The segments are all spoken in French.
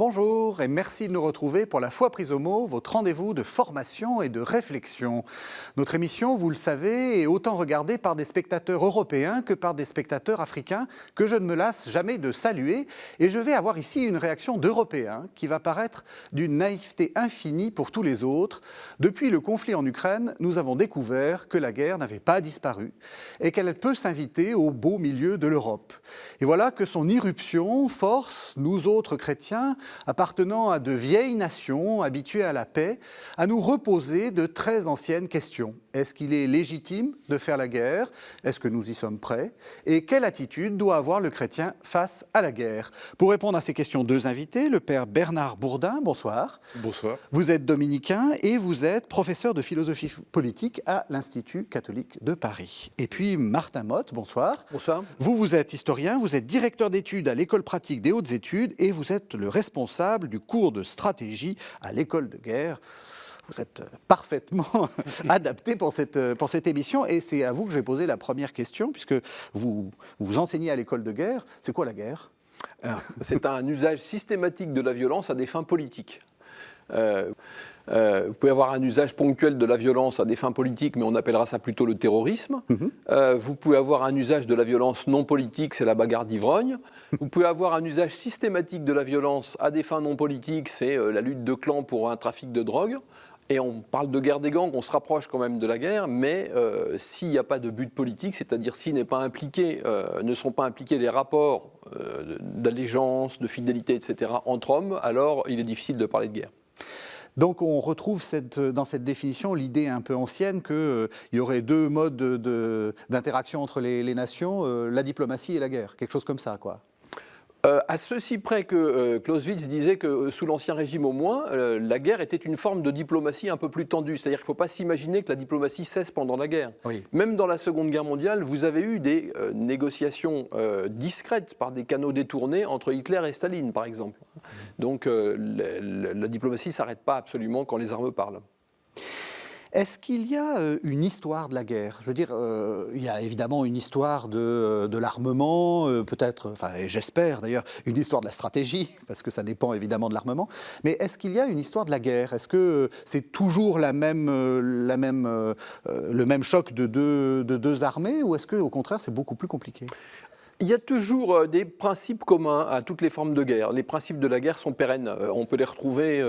Bonjour et merci de nous retrouver pour La Foi prise au mot, votre rendez-vous de formation et de réflexion. Notre émission, vous le savez, est autant regardée par des spectateurs européens que par des spectateurs africains que je ne me lasse jamais de saluer. Et je vais avoir ici une réaction d'Européens qui va paraître d'une naïveté infinie pour tous les autres. Depuis le conflit en Ukraine, nous avons découvert que la guerre n'avait pas disparu et qu'elle peut s'inviter au beau milieu de l'Europe. Et voilà que son irruption force nous autres chrétiens, appartenant à de vieilles nations habituées à la paix, à nous reposer de très anciennes questions. Est-ce qu'il est légitime de faire la guerre? Est-ce que nous y sommes prêts? Et quelle attitude doit avoir le chrétien face à la guerre? Pour répondre à ces questions, deux invités, le père Bernard Bourdin, bonsoir. Bonsoir. Vous êtes dominicain et vous êtes professeur de philosophie politique à l'Institut catholique de Paris. Et puis Martin Motte, bonsoir. Bonsoir. Vous êtes historien, vous êtes directeur d'études à l'École pratique des hautes études et vous êtes le responsable du cours de stratégie à l'École de guerre. Vous êtes parfaitement adapté pour cette émission et c'est à vous que je vais poser la première question puisque vous enseignez à l'École de guerre. C'est quoi la guerre ? Alors, c'est un usage systématique de la violence à des fins politiques. Vous pouvez avoir un usage ponctuel de la violence à des fins politiques, mais on appellera ça plutôt le terrorisme. Vous pouvez avoir un usage de la violence non politique, c'est la bagarre d'ivrogne. Vous pouvez avoir un usage systématique de la violence à des fins non politiques, c'est la lutte de clans pour un trafic de drogue. Et on parle de guerre des gangs, on se rapproche quand même de la guerre, mais s'il n'y a pas de but politique, c'est-à-dire s'il n'est pas impliqué, ne sont pas impliqués les rapports d'allégeance, de fidélité, etc. entre hommes, alors il est difficile de parler de guerre. Donc on retrouve dans cette définition l'idée un peu ancienne qu'il y aurait deux modes d'interaction entre les nations, la diplomatie et la guerre, quelque chose comme ça, quoi. À ceci près que Clausewitz disait que sous l'Ancien Régime au moins, la guerre était une forme de diplomatie un peu plus tendue. C'est-à-dire qu'il ne faut pas s'imaginer que la diplomatie cesse pendant la guerre. Oui. Même dans la Seconde Guerre mondiale, vous avez eu des négociations discrètes par des canaux détournés entre Hitler et Staline, par exemple. Donc la diplomatie ne s'arrête pas absolument quand les armes parlent. Est-ce qu'il y a une histoire de la guerre ? Je veux dire, il y a évidemment une histoire de l'armement, peut-être, enfin j'espère d'ailleurs, une histoire de la stratégie, parce que ça dépend évidemment de l'armement. Mais est-ce qu'il y a une histoire de la guerre ? Est-ce que c'est toujours le même choc de deux armées, ou est-ce qu'au contraire c'est beaucoup plus compliqué ? Il y a toujours des principes communs à toutes les formes de guerre. Les principes de la guerre sont pérennes. On peut les retrouver,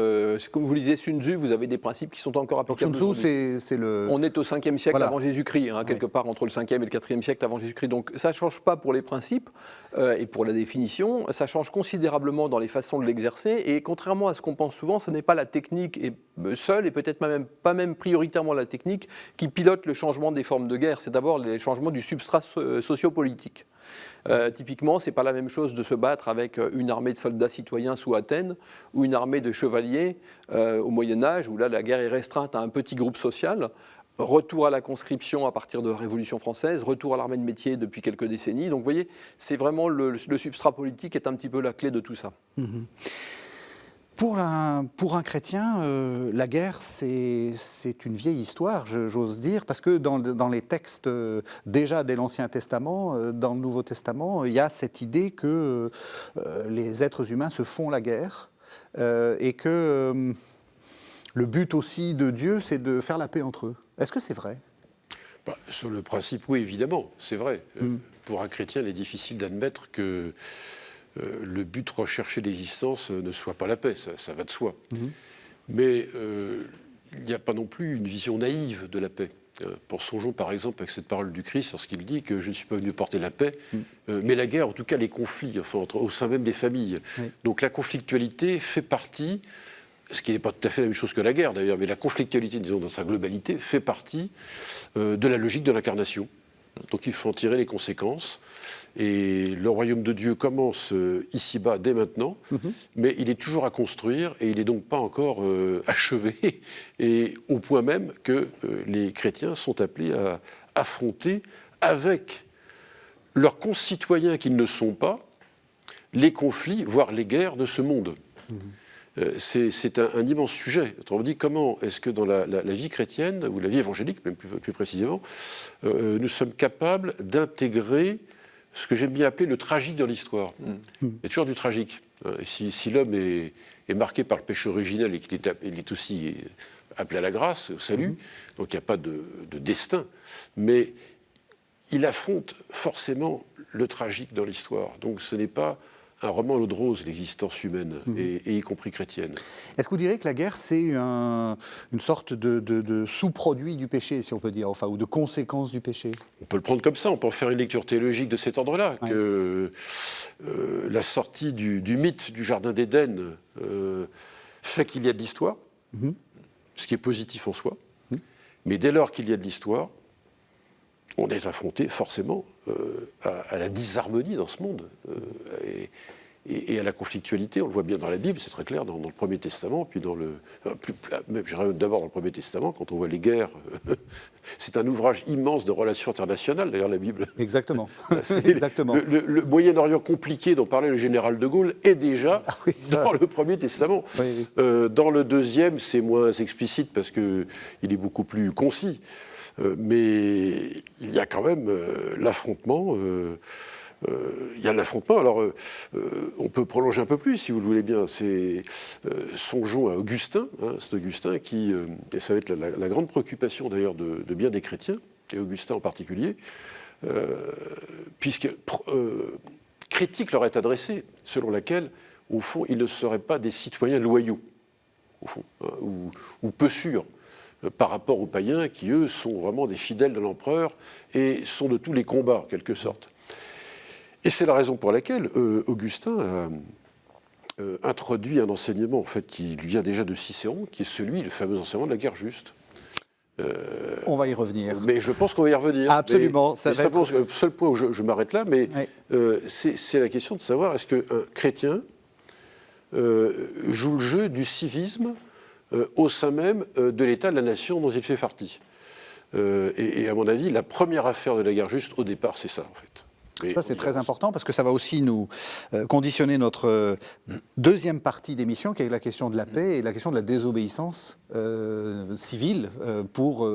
comme vous lisez Sun Tzu, vous avez des principes qui sont encore applicables. Donc Sun Tzu, c'est le... On est au 5e siècle avant Jésus-Christ, quelque part entre le 5e et le 4e siècle avant Jésus-Christ. Donc ça ne change pas pour les principes et pour la définition. Ça change considérablement dans les façons de l'exercer. Et contrairement à ce qu'on pense souvent, ce n'est pas la technique seule, et peut-être pas même prioritairement la technique, qui pilote le changement des formes de guerre. C'est d'abord le changement du substrat sociopolitique. Typiquement, ce n'est pas la même chose de se battre avec une armée de soldats citoyens sous Athènes ou une armée de chevaliers au Moyen-Âge, où là la guerre est restreinte à un petit groupe social. Retour à la conscription à partir de la Révolution française, retour à l'armée de métier depuis quelques décennies. Donc vous voyez, c'est vraiment le substrat politique est un petit peu la clé de tout ça. Pour un chrétien, la guerre, c'est une vieille histoire, j'ose dire, parce que dans les textes, déjà dès l'Ancien Testament, dans le Nouveau Testament, il y a cette idée que les êtres humains se font la guerre et que le but aussi de Dieu, c'est de faire la paix entre eux. Est-ce que c'est vrai ? Sur le principe, oui, évidemment, c'est vrai. Pour un chrétien, il est difficile d'admettre que le but recherché d'existence ne soit pas la paix, ça va de soi. Mais il n'y a pas non plus une vision naïve de la paix. Songeons par exemple avec cette parole du Christ lorsqu'il dit que je ne suis pas venu porter la paix, mais la guerre, en tout cas les conflits, au sein même des familles. Donc la conflictualité fait partie, ce qui n'est pas tout à fait la même chose que la guerre d'ailleurs, mais la conflictualité, disons dans sa globalité, fait partie de la logique de l'incarnation. Donc il faut en tirer les conséquences. Et le royaume de Dieu commence ici-bas dès maintenant, mais il est toujours à construire et il n'est donc pas encore achevé, et au point même que les chrétiens sont appelés à affronter avec leurs concitoyens qui ne le sont pas les conflits, voire les guerres de ce monde. C'est un immense sujet. Autrement dit, comment est-ce que dans la vie chrétienne, ou la vie évangélique même plus précisément, nous sommes capables d'intégrer ce que j'aime bien appeler le tragique dans l'histoire. Il y a toujours du tragique. Et si l'homme est marqué par le péché originel et qu'il est aussi appelé à la grâce, au salut, donc il n'y a pas de destin, mais il affronte forcément le tragique dans l'histoire. Donc ce n'est pas un roman à l'eau de rose, l'existence humaine, et y compris chrétienne. Est-ce que vous direz que la guerre, c'est une sorte de sous-produit du péché, si on peut dire, enfin, ou de conséquence du péché? On peut le prendre comme ça, on peut en faire une lecture théologique de cet ordre-là, que la sortie du mythe du Jardin d'Éden fait qu'il y a de l'histoire, ce qui est positif en soi, mais dès lors qu'il y a de l'histoire, on est affronté forcément à la disharmonie dans ce monde et à la conflictualité. On le voit bien dans la Bible, c'est très clair, dans le Premier Testament, puis d'abord dans le Premier Testament, quand on voit les guerres. C'est un ouvrage immense de relations internationales, d'ailleurs, la Bible. Exactement. Exactement. Le Moyen-Orient compliqué dont parlait le général de Gaulle est déjà dans le Premier Testament. Oui. Dans le deuxième, c'est moins explicite parce qu'il est beaucoup plus concis. Mais il y a quand même l'affrontement. Il y a l'affrontement. Alors, on peut prolonger un peu plus, si vous le voulez bien. Songeons à Augustin. C'est Augustin qui, et ça va être la grande préoccupation d'ailleurs de bien des chrétiens, et Augustin en particulier, puisque critique leur est adressée, selon laquelle, au fond, ils ne seraient pas des citoyens loyaux, au fond, ou peu sûrs, par rapport aux païens qui, eux, sont vraiment des fidèles de l'empereur et sont de tous les combats, en quelque sorte. Et c'est la raison pour laquelle Augustin a introduit un enseignement en fait, qui lui vient déjà de Cicéron, qui est celui, le fameux enseignement de la guerre juste. On va y revenir. Mais je pense qu'on va y revenir. Absolument. Le seul point où je m'arrête là, mais c'est la question de savoir est-ce qu'un chrétien joue le jeu du civisme au sein même de l'État, de la nation dont il fait partie. Et à mon avis, la première affaire de la guerre juste, au départ, c'est ça, en fait. Mais ça, c'est très important parce que ça va aussi nous conditionner notre deuxième partie d'émission, qui est la question de la paix et la question de la désobéissance civile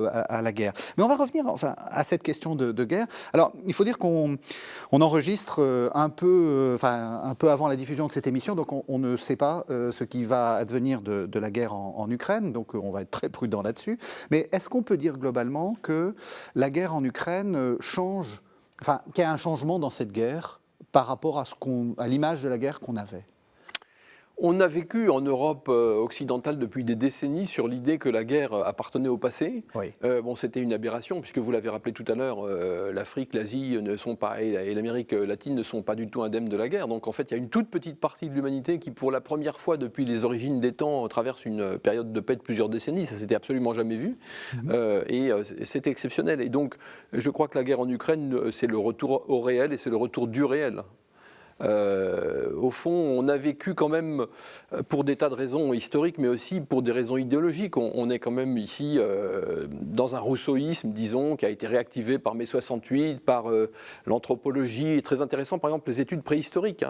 à la guerre. Mais on va revenir enfin, à cette question de guerre. Alors, il faut dire qu'on enregistre un peu avant la diffusion de cette émission, donc on ne sait pas ce qui va advenir de la guerre en Ukraine, donc on va être très prudent là-dessus. Mais est-ce qu'on peut dire globalement que la guerre en Ukraine change, enfin, qu'il y a un changement dans cette guerre par rapport à l'image de la guerre qu'on avait? On a vécu en Europe occidentale depuis des décennies sur l'idée que la guerre appartenait au passé. Oui. C'était une aberration, puisque vous l'avez rappelé tout à l'heure, l'Afrique, l'Asie ne sont pas, et l'Amérique latine ne sont pas du tout indemnes de la guerre. Donc en fait, il y a une toute petite partie de l'humanité qui, pour la première fois depuis les origines des temps, traverse une période de paix de plusieurs décennies. Ça s'était absolument jamais vu. Et c'était exceptionnel. Et donc, je crois que la guerre en Ukraine, c'est le retour au réel et c'est le retour du réel. Au fond, on a vécu quand même, pour des tas de raisons historiques, mais aussi pour des raisons idéologiques. On est quand même ici dans un rousseauisme, disons, qui a été réactivé par mai 68, par l'anthropologie. Très intéressant, par exemple, les études préhistoriques.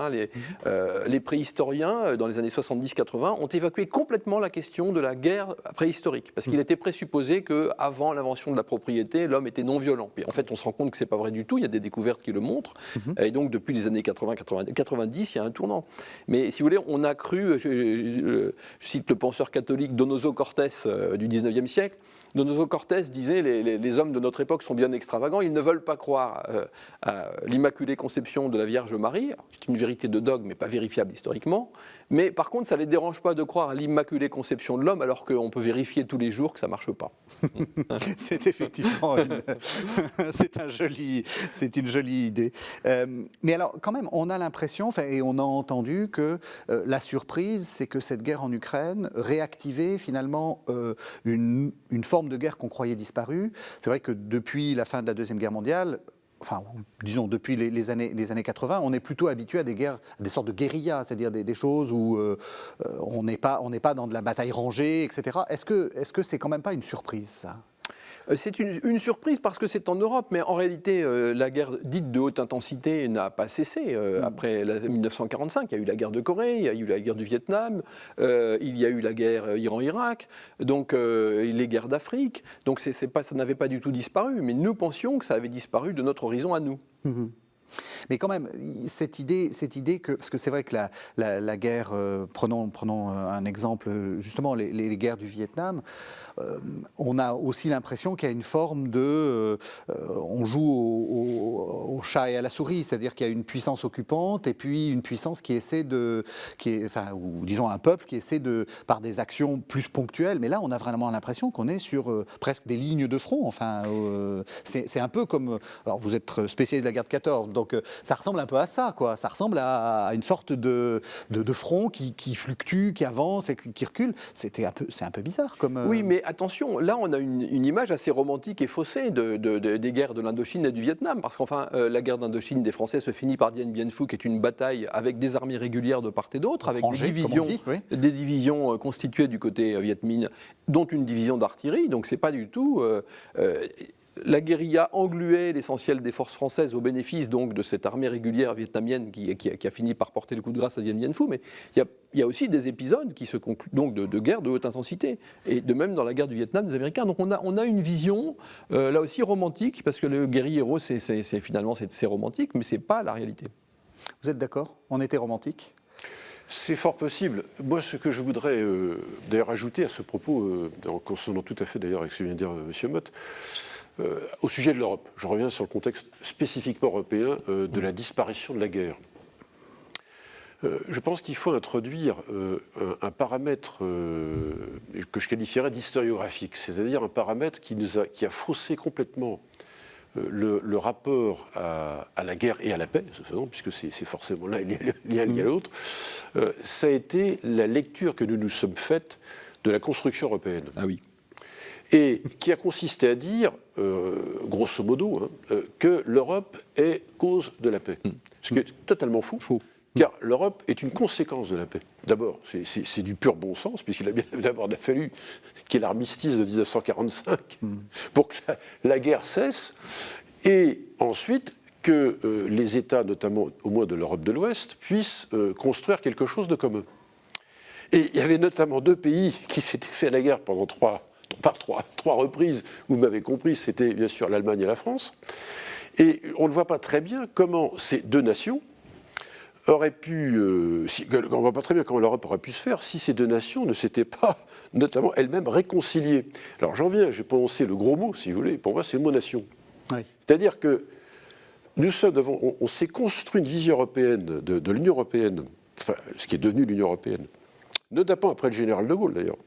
Les préhistoriens, dans les années 70-80, ont évacué complètement la question de la guerre préhistorique, parce qu'il était présupposé qu'avant l'invention de la propriété, l'homme était non violent. Et en fait, on se rend compte que ce n'est pas vrai du tout. Il y a des découvertes qui le montrent. Et donc, depuis les années 80-90, il y a un tournant. Mais si vous voulez, on a cru, je cite le penseur catholique Donoso Cortés du 19e siècle, Donoso Cortés disait les hommes de notre époque sont bien extravagants, ils ne veulent pas croire à l'Immaculée Conception de la Vierge Marie. C'est une vérité de dogme, mais pas vérifiable historiquement. Mais par contre, ça ne les dérange pas de croire à l'Immaculée Conception de l'homme, alors qu'on peut vérifier tous les jours que ça ne marche pas. C'est effectivement c'est une jolie idée. Mais alors, quand même, on a l'impression, et on a entendu que la surprise, c'est que cette guerre en Ukraine réactivait finalement une forme de guerre qu'on croyait disparue. C'est vrai que depuis la fin de la Deuxième Guerre mondiale, enfin, disons, depuis les années 80, on est plutôt habitué à des sortes de guérillas, c'est-à-dire des choses où on n'est pas dans de la bataille rangée, etc. Est-ce que c'est quand même pas une surprise, ça ? C'est une surprise parce que c'est en Europe, mais en réalité, la guerre dite de haute intensité n'a pas cessé. Après 1945, il y a eu la guerre de Corée, il y a eu la guerre du Vietnam, il y a eu la guerre Iran-Irak, donc les guerres d'Afrique. Donc ça n'avait pas du tout disparu, mais nous pensions que ça avait disparu de notre horizon à nous. Mais quand même, cette idée que, parce que c'est vrai que la guerre, prenons un exemple, justement les guerres du Vietnam, on a aussi l'impression qu'il y a une forme de, on joue au chat et à la souris, c'est-à-dire qu'il y a une puissance occupante et puis une puissance qui essaie ou disons un peuple qui essaie par des actions plus ponctuelles. Mais là, on a vraiment l'impression qu'on est sur presque des lignes de front. Enfin, c'est un peu comme, alors vous êtes spécialiste de la guerre de 14, donc ça ressemble un peu à ça, quoi. Ça ressemble à une sorte de front qui fluctue, qui avance et qui recule. C'est un peu bizarre comme. Oui, mais attention, là on a une image assez romantique et faussée des guerres de l'Indochine et du Vietnam, parce qu'enfin la guerre d'Indochine des Français se finit par Dien Bien Phu, qui est une bataille avec des armées régulières de part et d'autre, avec des divisions constituées du côté Viet Minh, dont une division d'artillerie, donc c'est pas du tout... La guérilla engluait l'essentiel des forces françaises au bénéfice donc de cette armée régulière vietnamienne qui a fini par porter le coup de grâce à Dien Bien Phu. Mais il y a aussi des épisodes qui se concluent donc de guerres de haute intensité. Et de même dans la guerre du Vietnam des Américains. Donc on a une vision là aussi romantique, parce que le guerrier héros finalement c'est romantique, mais c'est pas la réalité. Vous êtes d'accord? On était romantique? C'est fort possible. Moi, ce que je voudrais d'ailleurs ajouter à ce propos, en consonant tout à fait d'ailleurs avec ce que vient de dire M. Motte, au sujet de l'Europe, je reviens sur le contexte spécifiquement européen de la disparition de la guerre. Je pense qu'il faut introduire un paramètre que je qualifierais d'historiographique, c'est-à-dire un paramètre qui a faussé complètement le rapport à la guerre et à la paix, puisque c'est forcément l'un lié à l'autre. Ça a été la lecture que nous nous sommes faite de la construction européenne. Ah oui. Et qui a consisté à dire, grosso modo, que l'Europe est cause de la paix. Ce qui est totalement faux. Car l'Europe est une conséquence de la paix. D'abord, c'est du pur bon sens, puisqu'il a bien d'abord fallu qu'il y ait l'armistice de 1945 pour que la guerre cesse, et ensuite que les États, notamment au moins de l'Europe de l'Ouest, puissent construire quelque chose de commun. Et il y avait notamment deux pays qui s'étaient fait la guerre pendant trois reprises, vous m'avez compris, c'était bien sûr l'Allemagne et la France. Et on ne voit pas très bien comment ces deux nations auraient pu... on ne voit pas très bien comment l'Europe aurait pu se faire si ces deux nations ne s'étaient pas, notamment elles-mêmes, réconciliées. Alors j'en viens, j'ai prononcé le gros mot, si vous voulez, pour moi c'est le mot nation. Oui. C'est-à-dire que on s'est construit une vision européenne de l'Union européenne, enfin, ce qui est devenu l'Union européenne, notamment après le général de Gaulle d'ailleurs,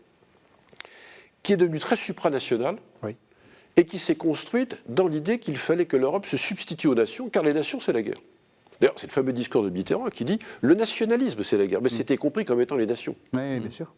qui est devenue très supranationale, oui, et qui s'est construite dans l'idée qu'il fallait que l'Europe se substitue aux nations, car les nations, c'est la guerre. D'ailleurs, c'est le fameux discours de Mitterrand qui dit « le nationalisme, c'est la guerre ». Mais c'était compris comme étant les nations. Oui, bien sûr.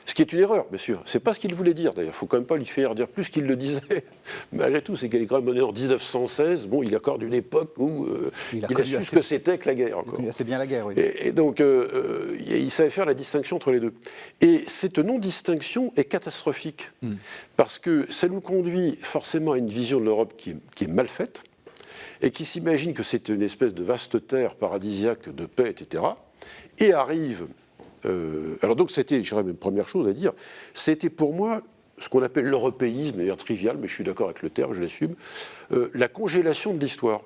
Ce qui est une erreur, bien sûr. C'est pas ce qu'il voulait dire, d'ailleurs. Il ne faut quand même pas lui faire dire plus qu'il le disait. Malgré tout, c'est qu'il est quand même né en 1916. Bon, il accorde une époque où il a su ce que c'était que la guerre. Il connaît assez bien la guerre, oui. Et donc, il savait faire la distinction entre les deux. Et cette non-distinction est catastrophique. Parce que ça nous conduit forcément à une vision de l'Europe qui est mal faite, et qui s'imagine que c'est une espèce de vaste terre paradisiaque de paix, etc. Et arrive... alors donc c'était, je dirais, même première chose à dire, c'était pour moi ce qu'on appelle l'européisme, d'ailleurs trivial, mais je suis d'accord avec le terme, je l'assume, la congélation de l'histoire.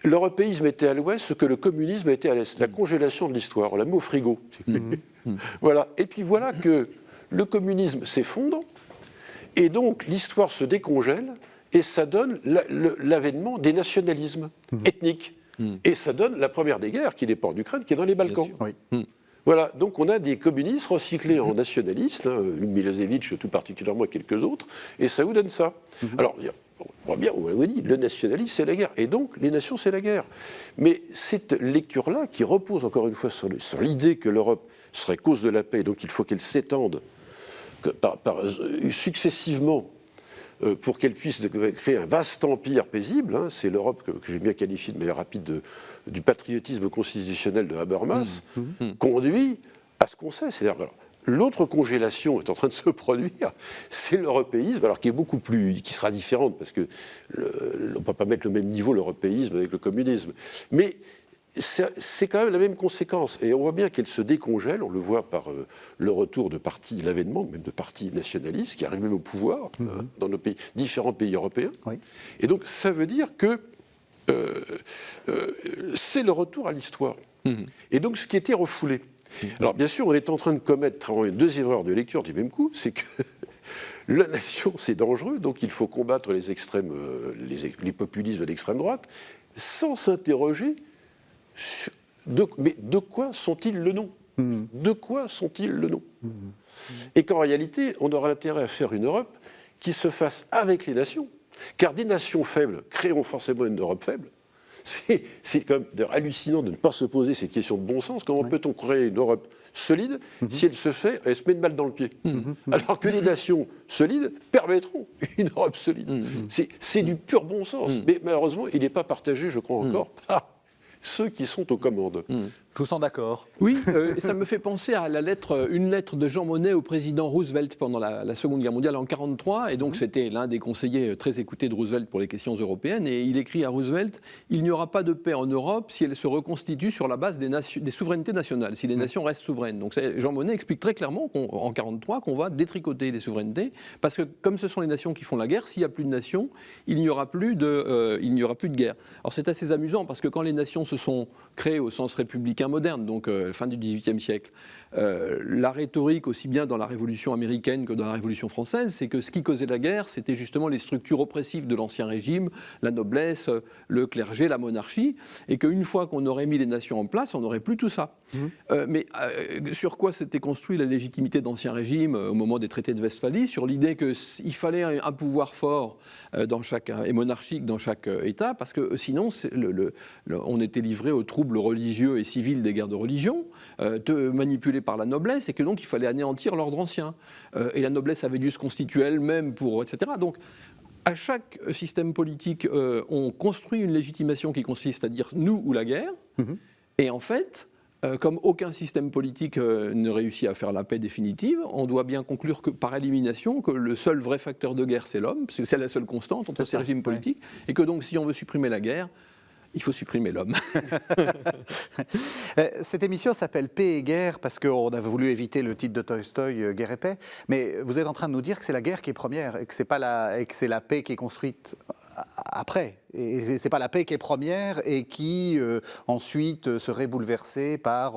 L'européisme était à l'ouest ce que le communisme était à l'est, la congélation de l'histoire, on l'a mis au frigo. Voilà. Et puis voilà que le communisme s'effondre, et donc l'histoire se décongèle, et ça donne l'avènement des nationalismes ethniques. Et ça donne la première des guerres, qui dépend d'Ukraine, qui est dans les Balkans. Voilà, donc on a des communistes recyclés en nationalistes, Milosevic tout particulièrement et quelques autres, et ça vous donne ça. Alors, on voit bien, on vous dit, le nationalisme c'est la guerre, et donc les nations c'est la guerre. Mais cette lecture-là, qui repose encore une fois sur l'idée que l'Europe serait cause de la paix, donc il faut qu'elle s'étende successivement pour qu'elle puisse créer un vaste empire paisible, c'est l'Europe que j'ai bien qualifiée de manière rapide du patriotisme constitutionnel de Habermas, conduit à ce qu'on sait. C'est-à-dire, l'autre congélation est en train de se produire, c'est l'européisme, alors qui est beaucoup plus, qui sera différente, parce que on ne peut pas mettre le même niveau l'européisme avec le communisme. Mais c'est quand même la même conséquence. Et on voit bien qu'elle se décongèle, on le voit par le retour de partis, l'avènement même de partis nationalistes qui arrivent même au pouvoir dans nos pays, différents pays européens. Oui. Et donc ça veut dire que c'est le retour à l'histoire. Et donc, ce qui était refoulé. Alors, bien sûr, on est en train de commettre une deuxième erreur de lecture du même coup, c'est que la nation, c'est dangereux, donc il faut combattre les extrêmes, les populismes d'extrême droite, sans s'interroger sur mais de quoi sont-ils le nom ? De quoi sont-ils le nom ? Et qu'en réalité, on aura intérêt à faire une Europe qui se fasse avec les nations, car des nations faibles créeront forcément une Europe faible. C'est quand même hallucinant de ne pas se poser cette question de bon sens. Comment peut-on créer une Europe solide si elle se fait, elle se met une balle dans le pied alors que les nations solides permettront une Europe solide. C'est du pur bon sens. Mais malheureusement, il n'est pas partagé, je crois encore, par ceux qui sont aux commandes. Je vous sens d'accord. Oui, ça me fait penser à une lettre de Jean Monnet au président Roosevelt pendant la Seconde Guerre mondiale en 1943. Et donc, c'était l'un des conseillers très écoutés de Roosevelt pour les questions européennes. Et il écrit à Roosevelt « Il n'y aura pas de paix en Europe si elle se reconstitue sur la base des souverainetés nationales, si les nations restent souveraines. » Donc, Jean Monnet explique très clairement en 1943 qu'on va détricoter les souverainetés, parce que comme ce sont les nations qui font la guerre, s'il n'y a plus de nations, il n'y aura plus de guerre. Alors, c'est assez amusant, parce que quand les nations se sont créées au sens républicain moderne, donc fin du XVIIIe siècle. La rhétorique, aussi bien dans la Révolution américaine que dans la Révolution française, c'est que ce qui causait la guerre, c'était justement les structures oppressives de l'Ancien Régime, la noblesse, le clergé, la monarchie, et qu'une fois qu'on aurait mis les nations en place, on n'aurait plus tout ça. Mais sur quoi s'était construit la légitimité d'Ancien Régime au moment des traités de Westphalie ? Sur l'idée qu'il fallait un pouvoir fort et monarchique dans chaque État, parce que sinon, on était livré aux troubles religieux et civils des guerres de religion, manipulés par la noblesse, et que donc il fallait anéantir l'ordre ancien. Et la noblesse avait dû se constituer elle-même etc. Donc, à chaque système politique, on construit une légitimation qui consiste à dire « nous ou la guerre », et en fait, comme aucun système politique ne réussit à faire la paix définitive, on doit bien conclure que, par élimination, que le seul vrai facteur de guerre, c'est l'homme, parce que c'est la seule constante entre ces régimes politiques, et que donc, si on veut supprimer la guerre, il faut supprimer l'homme. Cette émission s'appelle Paix et guerre parce qu'on a voulu éviter le titre de Tolstoï, Guerre et paix. Mais vous êtes en train de nous dire que c'est la guerre qui est première et que c'est la paix qui est construite après. Et c'est pas la paix qui est première et qui ensuite serait bouleversée par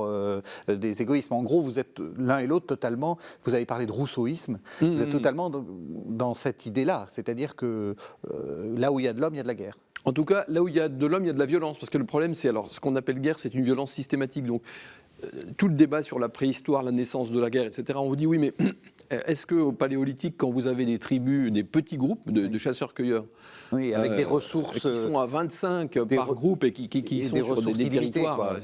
des égoïsmes. En gros, vous êtes l'un et l'autre totalement. Vous avez parlé de rousseauisme. Vous êtes totalement dans cette idée-là, c'est-à-dire que là où il y a de l'homme, il y a de la guerre. En tout cas, là où il y a de l'homme, il y a de la violence. Parce que le problème, c'est ce qu'on appelle guerre, c'est une violence systématique. Donc, tout le débat sur la préhistoire, la naissance de la guerre, etc., on vous dit oui, mais est-ce qu'au Paléolithique, quand vous avez des tribus, des petits groupes de chasseurs-cueilleurs, oui, avec des ressources qui sont à 25 par groupe et qui sont sur des territoires,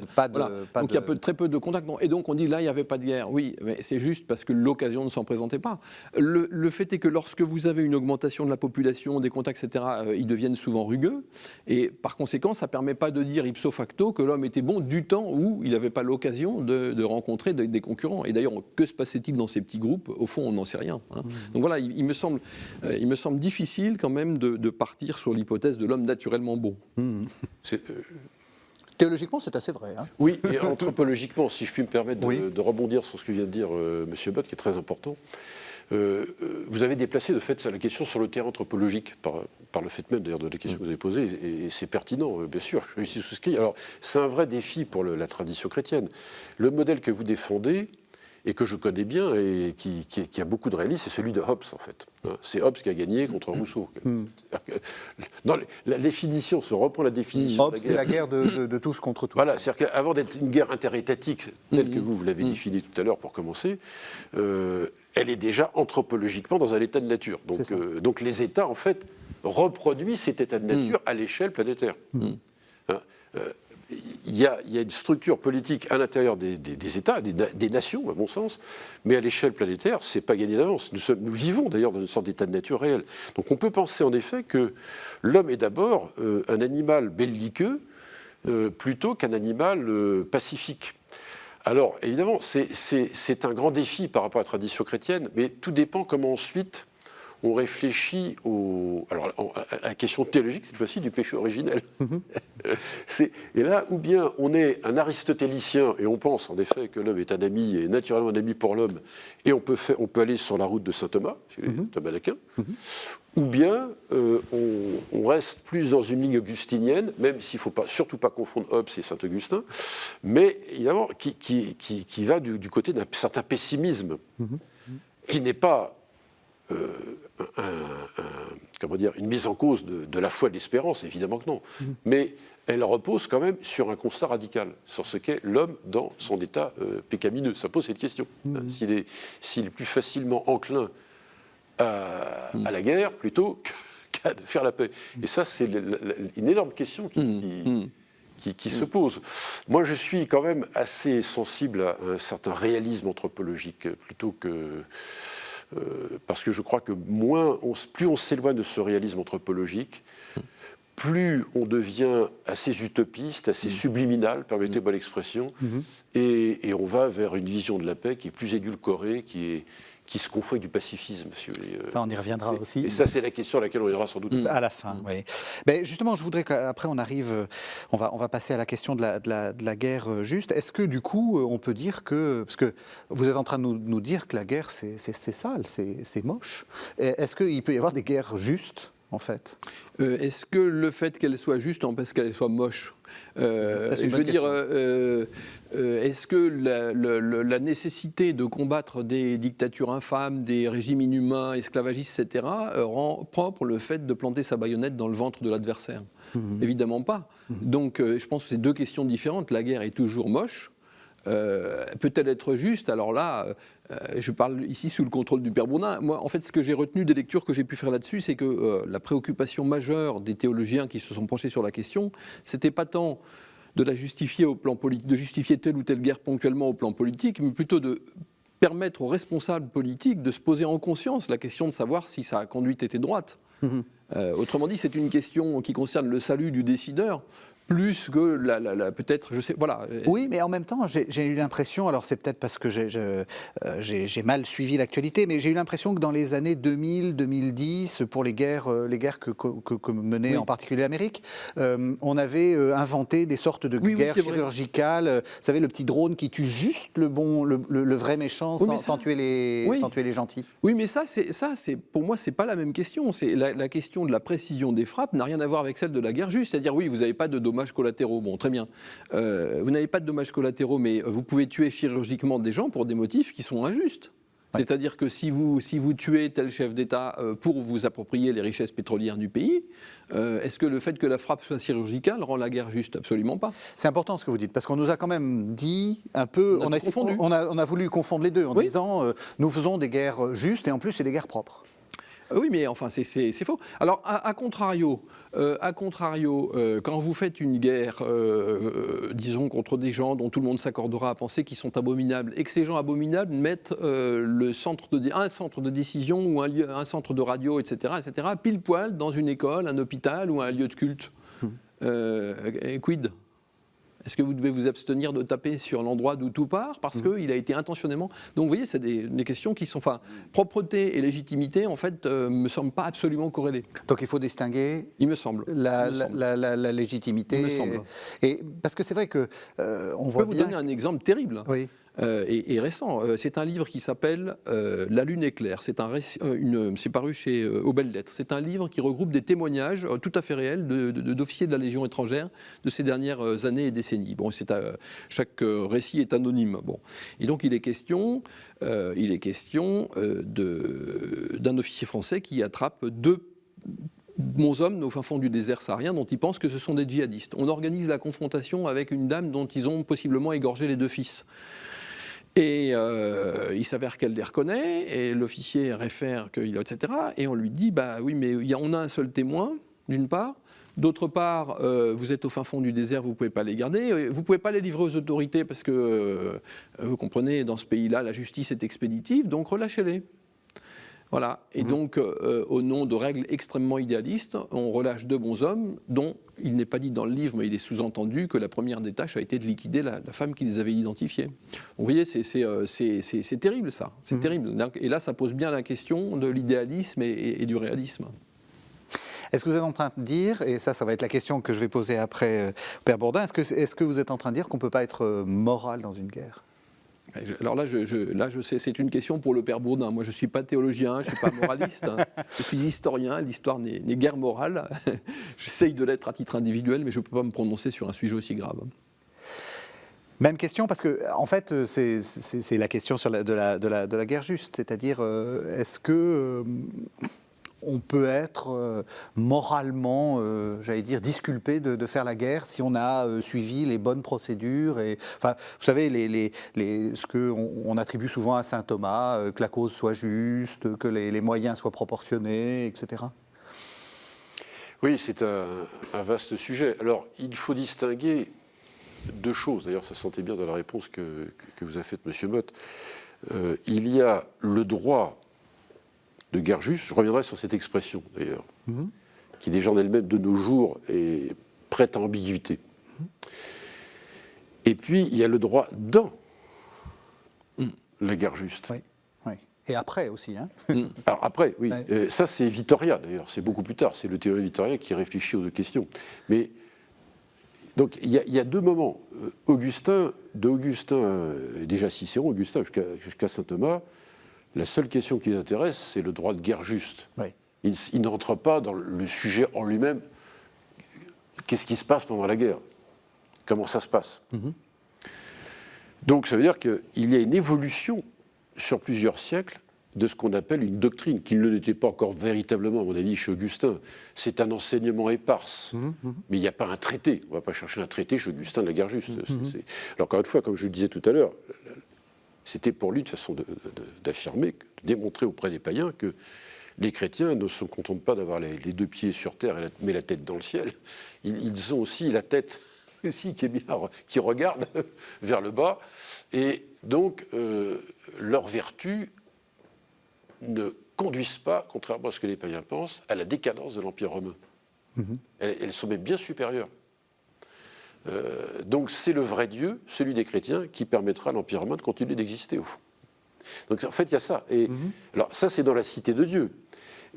donc il y a très peu de contacts. Et donc on dit là, il n'y avait pas de guerre. Oui, mais c'est juste parce que l'occasion ne s'en présentait pas. Le fait est que lorsque vous avez une augmentation de la population, des contacts, etc., ils deviennent souvent rugueux. Et par conséquent, ça ne permet pas de dire ipso facto que l'homme était bon du temps où il n'avait pas l'occasion de rencontrer des concurrents. Et d'ailleurs, que se passait-il dans ces petits groupes ? Au fond, on n'en sait rien. Donc voilà, il me semble difficile quand même de partir sur l'hypothèse de l'homme naturellement bon. Théologiquement, c'est assez vrai. Oui, et anthropologiquement, si je puis me permettre de rebondir sur ce que vient de dire M. Bott, qui est très important. Vous avez déplacé de fait la question sur le terrain anthropologique par le fait même d'ailleurs de la question que vous avez posée, et c'est pertinent, bien sûr, je suis souscrit. Alors, c'est un vrai défi pour la tradition chrétienne. Le modèle que vous défendez, et que je connais bien, et qui a beaucoup de réalisme, c'est celui de Hobbes, en fait. C'est Hobbes qui a gagné contre Rousseau. Dans la définition, se reprend la définition. Hobbes, c'est la guerre de tous contre tous. Voilà, c'est-à-dire qu'avant d'être une guerre interétatique, telle que vous l'avez définie tout à l'heure pour commencer, elle est déjà anthropologiquement dans un état de nature. Donc les États, en fait, reproduisent cet état de nature à l'échelle planétaire. Il y a une structure politique à l'intérieur des États, des nations, à mon sens, mais à l'échelle planétaire, c'est pas gagné d'avance. Nous vivons d'ailleurs dans une sorte d'état de nature réel. Donc on peut penser en effet que l'homme est d'abord un animal belliqueux plutôt qu'un animal pacifique. Alors évidemment, c'est un grand défi par rapport à la tradition chrétienne, mais tout dépend comment ensuite on réfléchit à la question théologique, cette fois-ci, du péché originel. Et là, ou bien on est un aristotélicien et on pense en effet que l'homme est un ami et naturellement un ami pour l'homme, et on peut aller sur la route de saint Thomas, Thomas d'Aquin, ou bien on reste plus dans une ligne augustinienne, même s'il ne faut surtout pas confondre Hobbes et Saint-Augustin, mais évidemment qui va du côté d'un certain pessimisme, qui n'est pas une mise en cause de la foi et de l'espérance, évidemment que non. Mais elle repose quand même sur un constat radical, sur ce qu'est l'homme dans son état pécamineux. Ça pose cette question. S'il est plus facilement enclin à la guerre plutôt qu'à faire la paix. Et ça, c'est une énorme question qui se pose. Moi, je suis quand même assez sensible à un certain réalisme anthropologique, plutôt que... parce que je crois que plus on s'éloigne de ce réalisme anthropologique, plus on devient assez utopiste, assez subliminal, permettez-moi l'expression, et on va vers une vision de la paix qui est plus édulcorée, qui se confond avec du pacifisme. Si vous voulez. Ça, on y reviendra aussi. Et ça, c'est la question à laquelle on ira sans doute. À la fin, oui. Mais justement, je voudrais qu'après, on va passer à la question de la guerre juste. Est-ce que, du coup, on peut dire que... Parce que vous êtes en train de nous dire que la guerre, c'est sale, c'est moche. Est-ce qu'il peut y avoir des guerres justes, en fait? Est-ce que le fait qu'elle soit juste empêche qu'elle soit moche? Je veux dire, est-ce que la nécessité de combattre des dictatures infâmes, des régimes inhumains, esclavagistes, etc., rend propre le fait de planter sa baïonnette dans le ventre de l'adversaire? Évidemment pas. Donc je pense que c'est deux questions différentes. La guerre est toujours moche. Peut-elle être juste? Alors là, je parle ici sous le contrôle du Père Bourdin. Moi, en fait, ce que j'ai retenu des lectures que j'ai pu faire là-dessus, c'est que la préoccupation majeure des théologiens qui se sont penchés sur la question, c'était pas tant de la justifier au plan politique, de justifier telle ou telle guerre ponctuellement au plan politique, mais plutôt de permettre aux responsables politiques de se poser en conscience la question de savoir si sa conduite était droite. Autrement dit, c'est une question qui concerne le salut du décideur, plus que peut-être, je sais, voilà. Oui, mais en même temps, j'ai eu l'impression, alors c'est peut-être parce que j'ai mal suivi l'actualité, mais j'ai eu l'impression que dans les années 2000-2010, pour les guerres que menait en particulier l'Amérique, on avait inventé des sortes de guerres chirurgicales. Vous savez, le petit drone qui tue juste le vrai méchant sans tuer les gentils. Oui, mais ça, pour moi, c'est pas la même question. C'est la question de la précision des frappes n'a rien à voir avec celle de la guerre juste. C'est-à-dire, oui, vous n'avez pas de dommages collatéraux. Bon, très bien. Vous n'avez pas de dommages collatéraux, mais vous pouvez tuer chirurgicalement des gens pour des motifs qui sont injustes. Ouais. C'est-à-dire que si vous tuez tel chef d'État pour vous approprier les richesses pétrolières du pays, est-ce que le fait que la frappe soit chirurgicale rend la guerre juste? Absolument pas. C'est important ce que vous dites, parce qu'on nous a quand même dit un peu... On a voulu confondre les deux en disant nous faisons des guerres justes et en plus c'est des guerres propres. Oui, mais enfin, c'est faux. Alors, à contrario, quand vous faites une guerre, disons, contre des gens dont tout le monde s'accordera à penser qu'ils sont abominables, et que ces gens abominables mettent un centre de décision ou un centre de radio, etc., pile poil dans une école, un hôpital ou un lieu de culte, quid ? Est-ce que vous devez vous abstenir de taper sur l'endroit d'où tout part parce qu'il a été intentionnellement... Donc vous voyez, c'est des questions qui sont... Enfin, propreté et légitimité, en fait, me semblent pas absolument corrélées. Donc il faut distinguer... Il me semble. La légitimité... Il me semble. Et parce que c'est vrai que on voit bien... Je peux vous donner un exemple terrible. Oui. Et récent. C'est un livre qui s'appelle La Lune éclaire. C'est paru chez Aux Belles Lettres. C'est un livre qui regroupe des témoignages tout à fait réels d'officiers de la Légion étrangère de ces dernières années et décennies. Bon, chaque récit est anonyme. Bon. Et donc il est question d'un officier français qui attrape deux bons hommes au fin fond du désert saharien dont ils pensent que ce sont des djihadistes. On organise la confrontation avec une dame dont ils ont possiblement égorgé les deux fils. Et il s'avère qu'elle les reconnaît, et l'officier réfère etc. Et on lui dit, bah oui, mais on a un seul témoin, d'une part. D'autre part, vous êtes au fin fond du désert, vous ne pouvez pas les garder. Vous ne pouvez pas les livrer aux autorités parce que, vous comprenez, dans ce pays-là, la justice est expéditive, donc relâchez-les. Voilà. Et donc, au nom de règles extrêmement idéalistes, on relâche deux bons hommes dont il n'est pas dit dans le livre, mais il est sous-entendu que la première des tâches a été de liquider la femme qui les avait identifiés. Donc, vous voyez, c'est terrible, ça. C'est terrible. Et là, ça pose bien la question de l'idéalisme et du réalisme. Est-ce que vous êtes en train de dire, et ça va être la question que je vais poser après au Père Bourdin, est-ce que vous êtes en train de dire qu'on ne peut pas être moral dans une guerre ? Alors là, je sais, c'est une question pour le Père Bourdin. Moi, je ne suis pas théologien, je ne suis pas moraliste, hein. Je suis historien, l'histoire n'est guère morale. J'essaye de l'être à titre individuel, mais je ne peux pas me prononcer sur un sujet aussi grave. Même question, parce que en fait, c'est la question de la guerre juste, c'est-à-dire, est-ce que on peut être moralement, j'allais dire, disculpé de faire la guerre si on a suivi les bonnes procédures enfin, vous savez, ce qu'on attribue souvent à saint Thomas, que la cause soit juste, que les moyens soient proportionnés, etc. Oui, c'est un vaste sujet. Alors, il faut distinguer deux choses. D'ailleurs, ça se sentait bien dans la réponse que vous a faite M. Motte. Il y a le droit de guerre juste, je reviendrai sur cette expression d'ailleurs, qui déjà en elle-même de nos jours est prête à ambiguïté. Et puis il y a le droit dans la guerre juste. Oui, oui. Et après aussi. Hein. Alors après, oui, Ouais. ça c'est Vittoria d'ailleurs, c'est beaucoup plus tard, c'est le théologien Vittoria qui réfléchit aux deux questions. Mais donc il y a deux moments. Déjà Cicéron, Augustin jusqu'à saint Thomas. La seule question qui les intéresse, c'est le droit de guerre juste. Oui. Il ne rentre pas dans le sujet en lui-même. Qu'est-ce qui se passe pendant la guerre ? Comment ça se passe ? Donc ça veut dire qu'il y a une évolution sur plusieurs siècles de ce qu'on appelle une doctrine, qui ne l'était pas encore véritablement, à mon avis, chez Augustin. C'est un enseignement éparse. Mais il n'y a pas un traité. On ne va pas chercher un traité chez Augustin de la guerre juste. Alors encore une fois, comme je le disais tout à l'heure, c'était pour lui une façon d'affirmer, de démontrer auprès des païens que les chrétiens ne se contentent pas d'avoir les deux pieds sur terre mais la tête dans le ciel. Ils ont aussi la tête aussi qui regarde vers le bas. Et donc, leurs vertus ne conduisent pas, contrairement à ce que les païens pensent, à la décadence de l'Empire romain. Elles sont même bien supérieures. Donc c'est le vrai Dieu, celui des chrétiens, qui permettra à l'Empire romain de continuer d'exister au fond. Donc en fait il y a ça. Et alors ça c'est dans la cité de Dieu.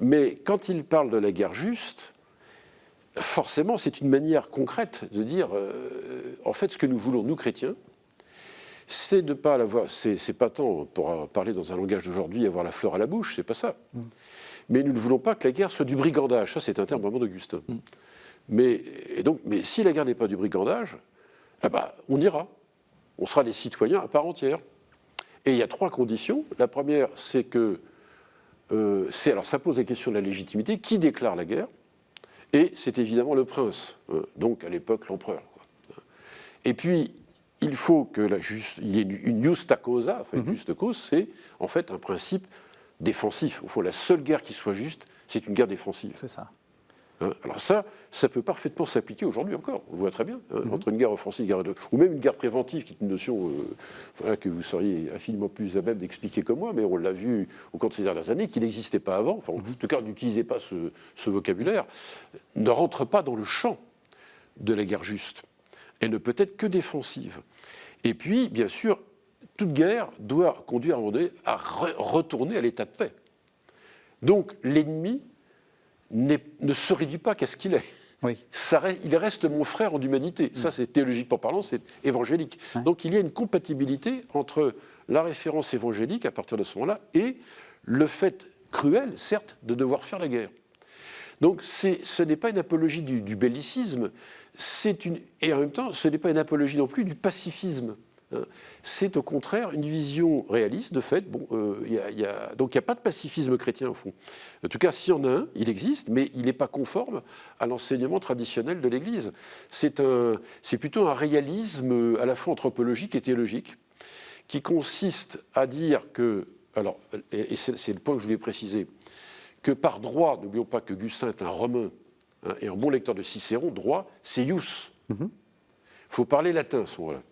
Mais quand il parle de la guerre juste, forcément c'est une manière concrète de dire en fait ce que nous voulons nous chrétiens, c'est de ne pas l'avoir. C'est pas tant pour parler dans un langage d'aujourd'hui avoir la fleur à la bouche, c'est pas ça. Mais nous ne voulons pas que la guerre soit du brigandage. Ça c'est un terme vraiment d'Augustin. Mais si la guerre n'est pas du brigandage, on ira. On sera des citoyens à part entière. Et il y a trois conditions. La première, c'est que alors ça pose la question de la légitimité. Qui déclare la guerre ? Et c'est évidemment le prince, donc à l'époque l'empereur. Et puis, il faut qu'il y ait une justa causa, enfin une juste cause, c'est en fait un principe défensif. Au fond, la seule guerre qui soit juste, c'est une guerre défensive. C'est ça. Alors ça peut parfaitement s'appliquer aujourd'hui encore, on le voit très bien, entre une guerre offensive ou même une guerre préventive, qui est une notion que vous seriez infiniment plus à même d'expliquer que moi, mais on l'a vu au cours de ces dernières années, qui n'existait pas avant, enfin, en tout cas n'utilisez pas ce vocabulaire, ne rentre pas dans le champ de la guerre juste. Elle ne peut être que défensive. Et puis, bien sûr, toute guerre doit conduire à un moment donné à retourner à l'état de paix. Donc l'ennemi ne se réduit pas qu'à ce qu'il est. Oui. Il reste mon frère en humanité. Ça, c'est théologiquement parlant, c'est évangélique. Ouais. Donc il y a une compatibilité entre la référence évangélique à partir de ce moment-là et le fait cruel, certes, de devoir faire la guerre. Donc ce n'est pas une apologie du bellicisme, et en même temps, ce n'est pas une apologie non plus du pacifisme. C'est au contraire une vision réaliste de fait. Donc il n'y a pas de pacifisme chrétien au fond. En tout cas, s'il y en a un, il existe, mais il n'est pas conforme à l'enseignement traditionnel de l'Église. C'est plutôt un réalisme à la fois anthropologique et théologique qui consiste à dire que, alors, et c'est le point que je voulais préciser, que par droit, n'oublions pas que Augustin est un Romain et un bon lecteur de Cicéron, droit, c'est ius. Il faut parler latin à ce moment-là.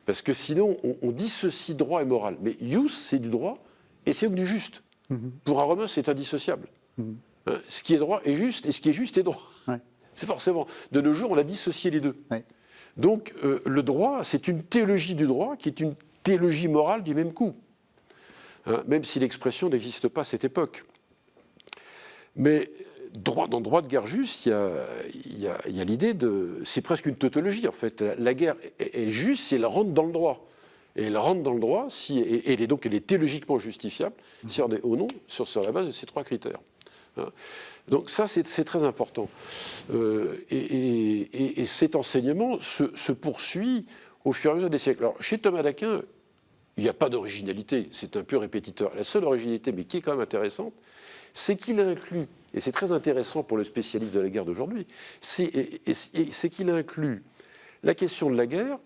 Parce que sinon, on dissocie droit et moral. Mais ius, c'est du droit, et c'est du juste. Pour un Romain, c'est indissociable. Ce qui est droit est juste, et ce qui est juste est droit. Ouais. C'est forcément. De nos jours, on a dissocié les deux. Ouais. Donc, le droit, c'est une théologie du droit qui est une théologie morale du même coup. Même si l'expression n'existe pas à cette époque. Mais, dans droit de guerre juste, il y a l'idée de... C'est presque une tautologie, en fait. La guerre est juste si elle rentre dans le droit. Et elle rentre dans le droit, elle est théologiquement justifiable, si on est ou non, sur la base de ces 3 critères. Hein. Donc ça, c'est très important. Et cet enseignement se poursuit au fur et à mesure des siècles. Alors, chez Thomas d'Aquin, il n'y a pas d'originalité, c'est un pur répétiteur. La seule originalité, mais qui est quand même intéressante, c'est qu'il inclut, et c'est très intéressant pour le spécialiste de la guerre d'aujourd'hui, c'est qu'il inclut la question de la guerre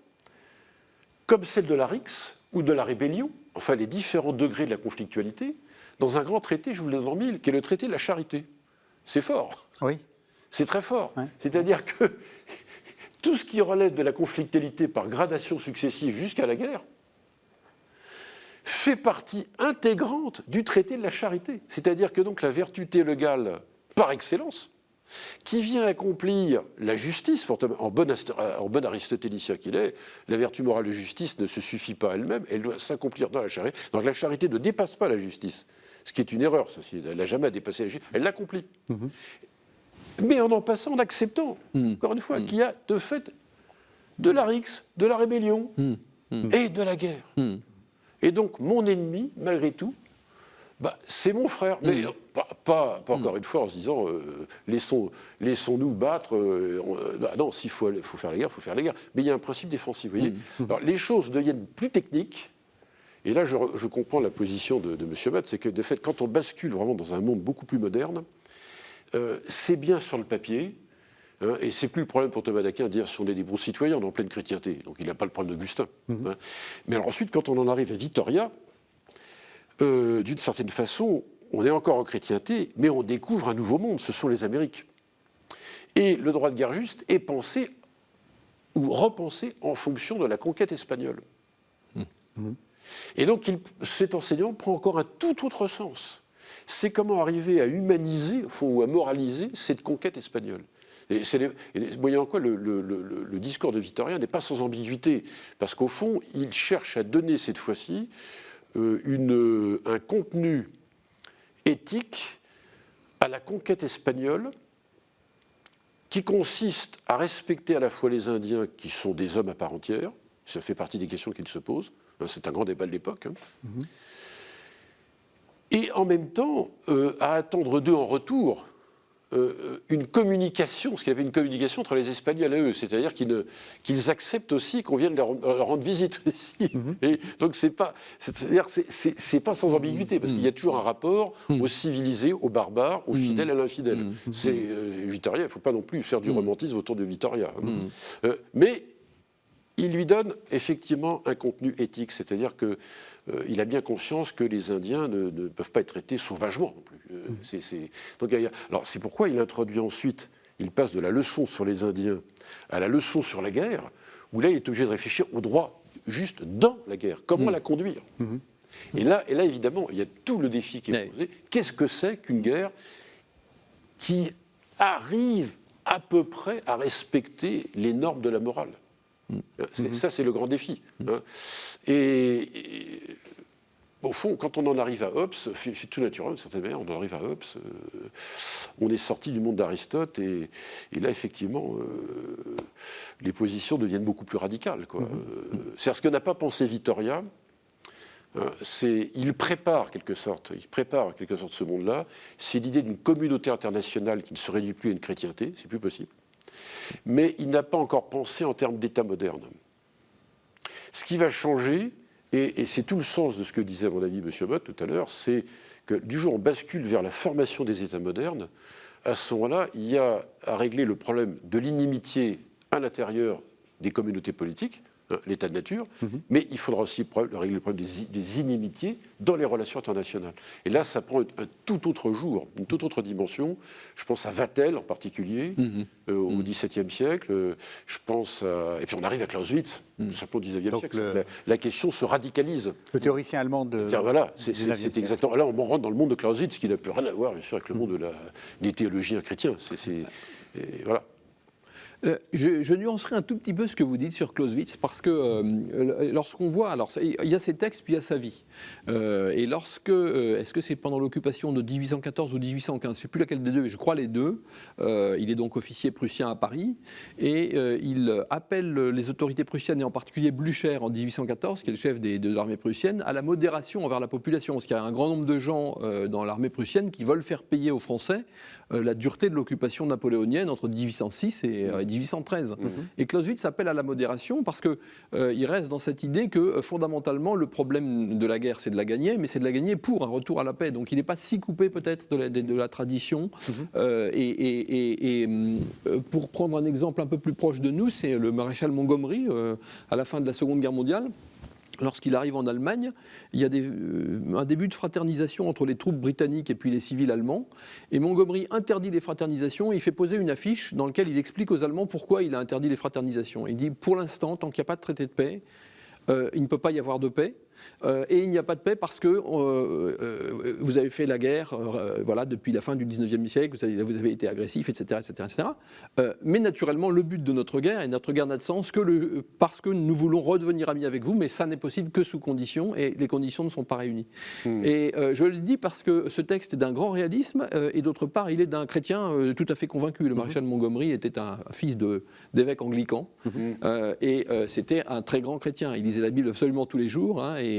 comme celle de la rixe ou de la rébellion, enfin les différents degrés de la conflictualité, dans un grand traité, je vous le donne en 1000, qui est le traité de la charité. C'est fort. Oui. C'est très fort. Ouais. C'est-à-dire que tout ce qui relève de la conflictualité par gradation successive jusqu'à la guerre fait partie intégrante du traité de la charité. C'est-à-dire que donc la vertu théologale par excellence, qui vient accomplir la justice, en bon aristotélicien qu'il est, la vertu morale de justice ne se suffit pas elle-même, elle doit s'accomplir dans la charité. Donc la charité ne dépasse pas la justice, ce qui est une erreur, ça, elle n'a jamais dépassé la justice, elle l'accomplit. Mais en passant, en acceptant, encore une fois, qu'il y a de fait de la rixe, de la rébellion et de la guerre. Et donc mon ennemi, malgré tout, c'est mon frère, mais pas encore une fois en se disant laissons-nous battre. Non, s'il faut faire la guerre, il faut faire la guerre. Mais il y a un principe défensif. Vous voyez. Alors, les choses deviennent plus techniques. Et là, je comprends la position de M. Matt, c'est que de fait, quand on bascule vraiment dans un monde beaucoup plus moderne, c'est bien sur le papier. Hein, et c'est plus le problème pour Thomas d'Aquin de dire si on est des bons citoyens, on est en pleine chrétienté. Donc il n'a pas le problème d'Augustin. Hein. Mais alors ensuite, quand on en arrive à Vittoria, d'une certaine façon, on est encore en chrétienté, mais on découvre un nouveau monde, ce sont les Amériques. Et le droit de guerre juste est pensé ou repensé en fonction de la conquête espagnole. Et donc cet enseignement prend encore un tout autre sens. C'est comment arriver à humaniser, ou à moraliser cette conquête espagnole. Et moyennant quoi, le discours de Vittoria n'est pas sans ambiguïté, parce qu'au fond, il cherche à donner cette fois-ci un contenu éthique à la conquête espagnole qui consiste à respecter à la fois les Indiens qui sont des hommes à part entière, ça fait partie des questions qu'il se pose, c'est un grand débat de l'époque, et en même temps à attendre d'eux en retour une communication, ce qu'il appelle une communication entre les Espagnols et eux, c'est-à-dire qu'ils acceptent aussi qu'on vienne leur rendre visite ici. Et donc c'est pas sans ambiguïté, parce qu'il y a toujours un rapport aux civilisés, aux barbares, aux fidèles à l'infidèle. Vittoria, il ne faut pas non plus faire du romantisme autour de Vittoria. Mais il lui donne effectivement un contenu éthique, c'est-à-dire qu'il a bien conscience que les Indiens ne peuvent pas être traités sauvagement non plus. Alors c'est pourquoi il introduit ensuite, il passe de la leçon sur les Indiens à la leçon sur la guerre, où là il est obligé de réfléchir au droit juste dans la guerre, comment la conduire. Et là évidemment, il y a tout le défi qui est posé. Qu'est-ce que c'est qu'une guerre qui arrive à peu près à respecter les normes de la morale? Ça, c'est le grand défi. Hein. Et au fond, quand on en arrive à Hobbes, c'est tout naturel, d'une certaine manière, on en arrive à Hobbes, on est sorti du monde d'Aristote, et là, effectivement, les positions deviennent beaucoup plus radicales. C'est ce que n'a pas pensé Vittoria. Hein, il prépare quelque sorte ce monde-là. C'est l'idée d'une communauté internationale qui ne se réduit plus à une chrétienté, c'est plus possible. Mais il n'a pas encore pensé en termes d'État moderne. Ce qui va changer, et c'est tout le sens de ce que disait à mon ami M. Mott tout à l'heure, c'est que du jour où on bascule vers la formation des États modernes, à ce moment-là, il y a à régler le problème de l'inimitié à l'intérieur des communautés politiques, l'état de nature, mais il faudra aussi régler le problème des inimitiés dans les relations internationales. Et là, ça prend un tout autre jour, une toute autre dimension. Je pense à Vatel en particulier, au XVIIe siècle. Je pense à... Et puis on arrive à Clausewitz, simplement au XIXe siècle. La question se radicalise. Le théoricien allemand de... Voilà, c'est exactement... Là, on rentre dans le monde de Clausewitz, qui n'a plus rien à voir, bien sûr, avec le monde des théologiens chrétiens. Voilà. Je nuancerai un tout petit peu ce que vous dites sur Clausewitz, parce que lorsqu'on voit, alors il y a ses textes, puis il y a sa vie. Et est-ce que c'est pendant l'occupation de 1814 ou 1815, je ne sais plus laquelle des deux, mais je crois les deux, il est donc officier prussien à Paris, et il appelle les autorités prussiennes, et en particulier Blücher en 1814, qui est le chef de l'armée prussienne, à la modération envers la population, parce qu'il y a un grand nombre de gens dans l'armée prussienne qui veulent faire payer aux Français la dureté de l'occupation napoléonienne entre 1806 et 1813. Et Clausewitz appelle à la modération parce qu'il reste dans cette idée que fondamentalement le problème de la guerre c'est de la gagner, mais c'est de la gagner pour un retour à la paix. Donc il n'est pas si coupé peut-être de la tradition. Pour prendre un exemple un peu plus proche de nous, c'est le maréchal Montgomery à la fin de la Seconde Guerre mondiale. Lorsqu'il arrive en Allemagne, il y a un début de fraternisation entre les troupes britanniques et puis les civils allemands. Et Montgomery interdit les fraternisations et il fait poser une affiche dans laquelle il explique aux Allemands pourquoi il a interdit les fraternisations. Il dit, pour l'instant, tant qu'il n'y a pas de traité de paix, il ne peut pas y avoir de paix. Et il n'y a pas de paix parce que vous avez fait la guerre voilà, depuis la fin du 19e siècle, vous avez été agressif, etc. etc. Mais naturellement, le but de notre guerre, et notre guerre n'a de sens parce que nous voulons redevenir amis avec vous, mais ça n'est possible que sous conditions, et les conditions ne sont pas réunies. Et je le dis parce que ce texte est d'un grand réalisme, et d'autre part, il est d'un chrétien tout à fait convaincu. Le maréchal Montgomery était un fils d'évêque anglican, et c'était un très grand chrétien. Il lisait la Bible absolument tous les jours, hein, et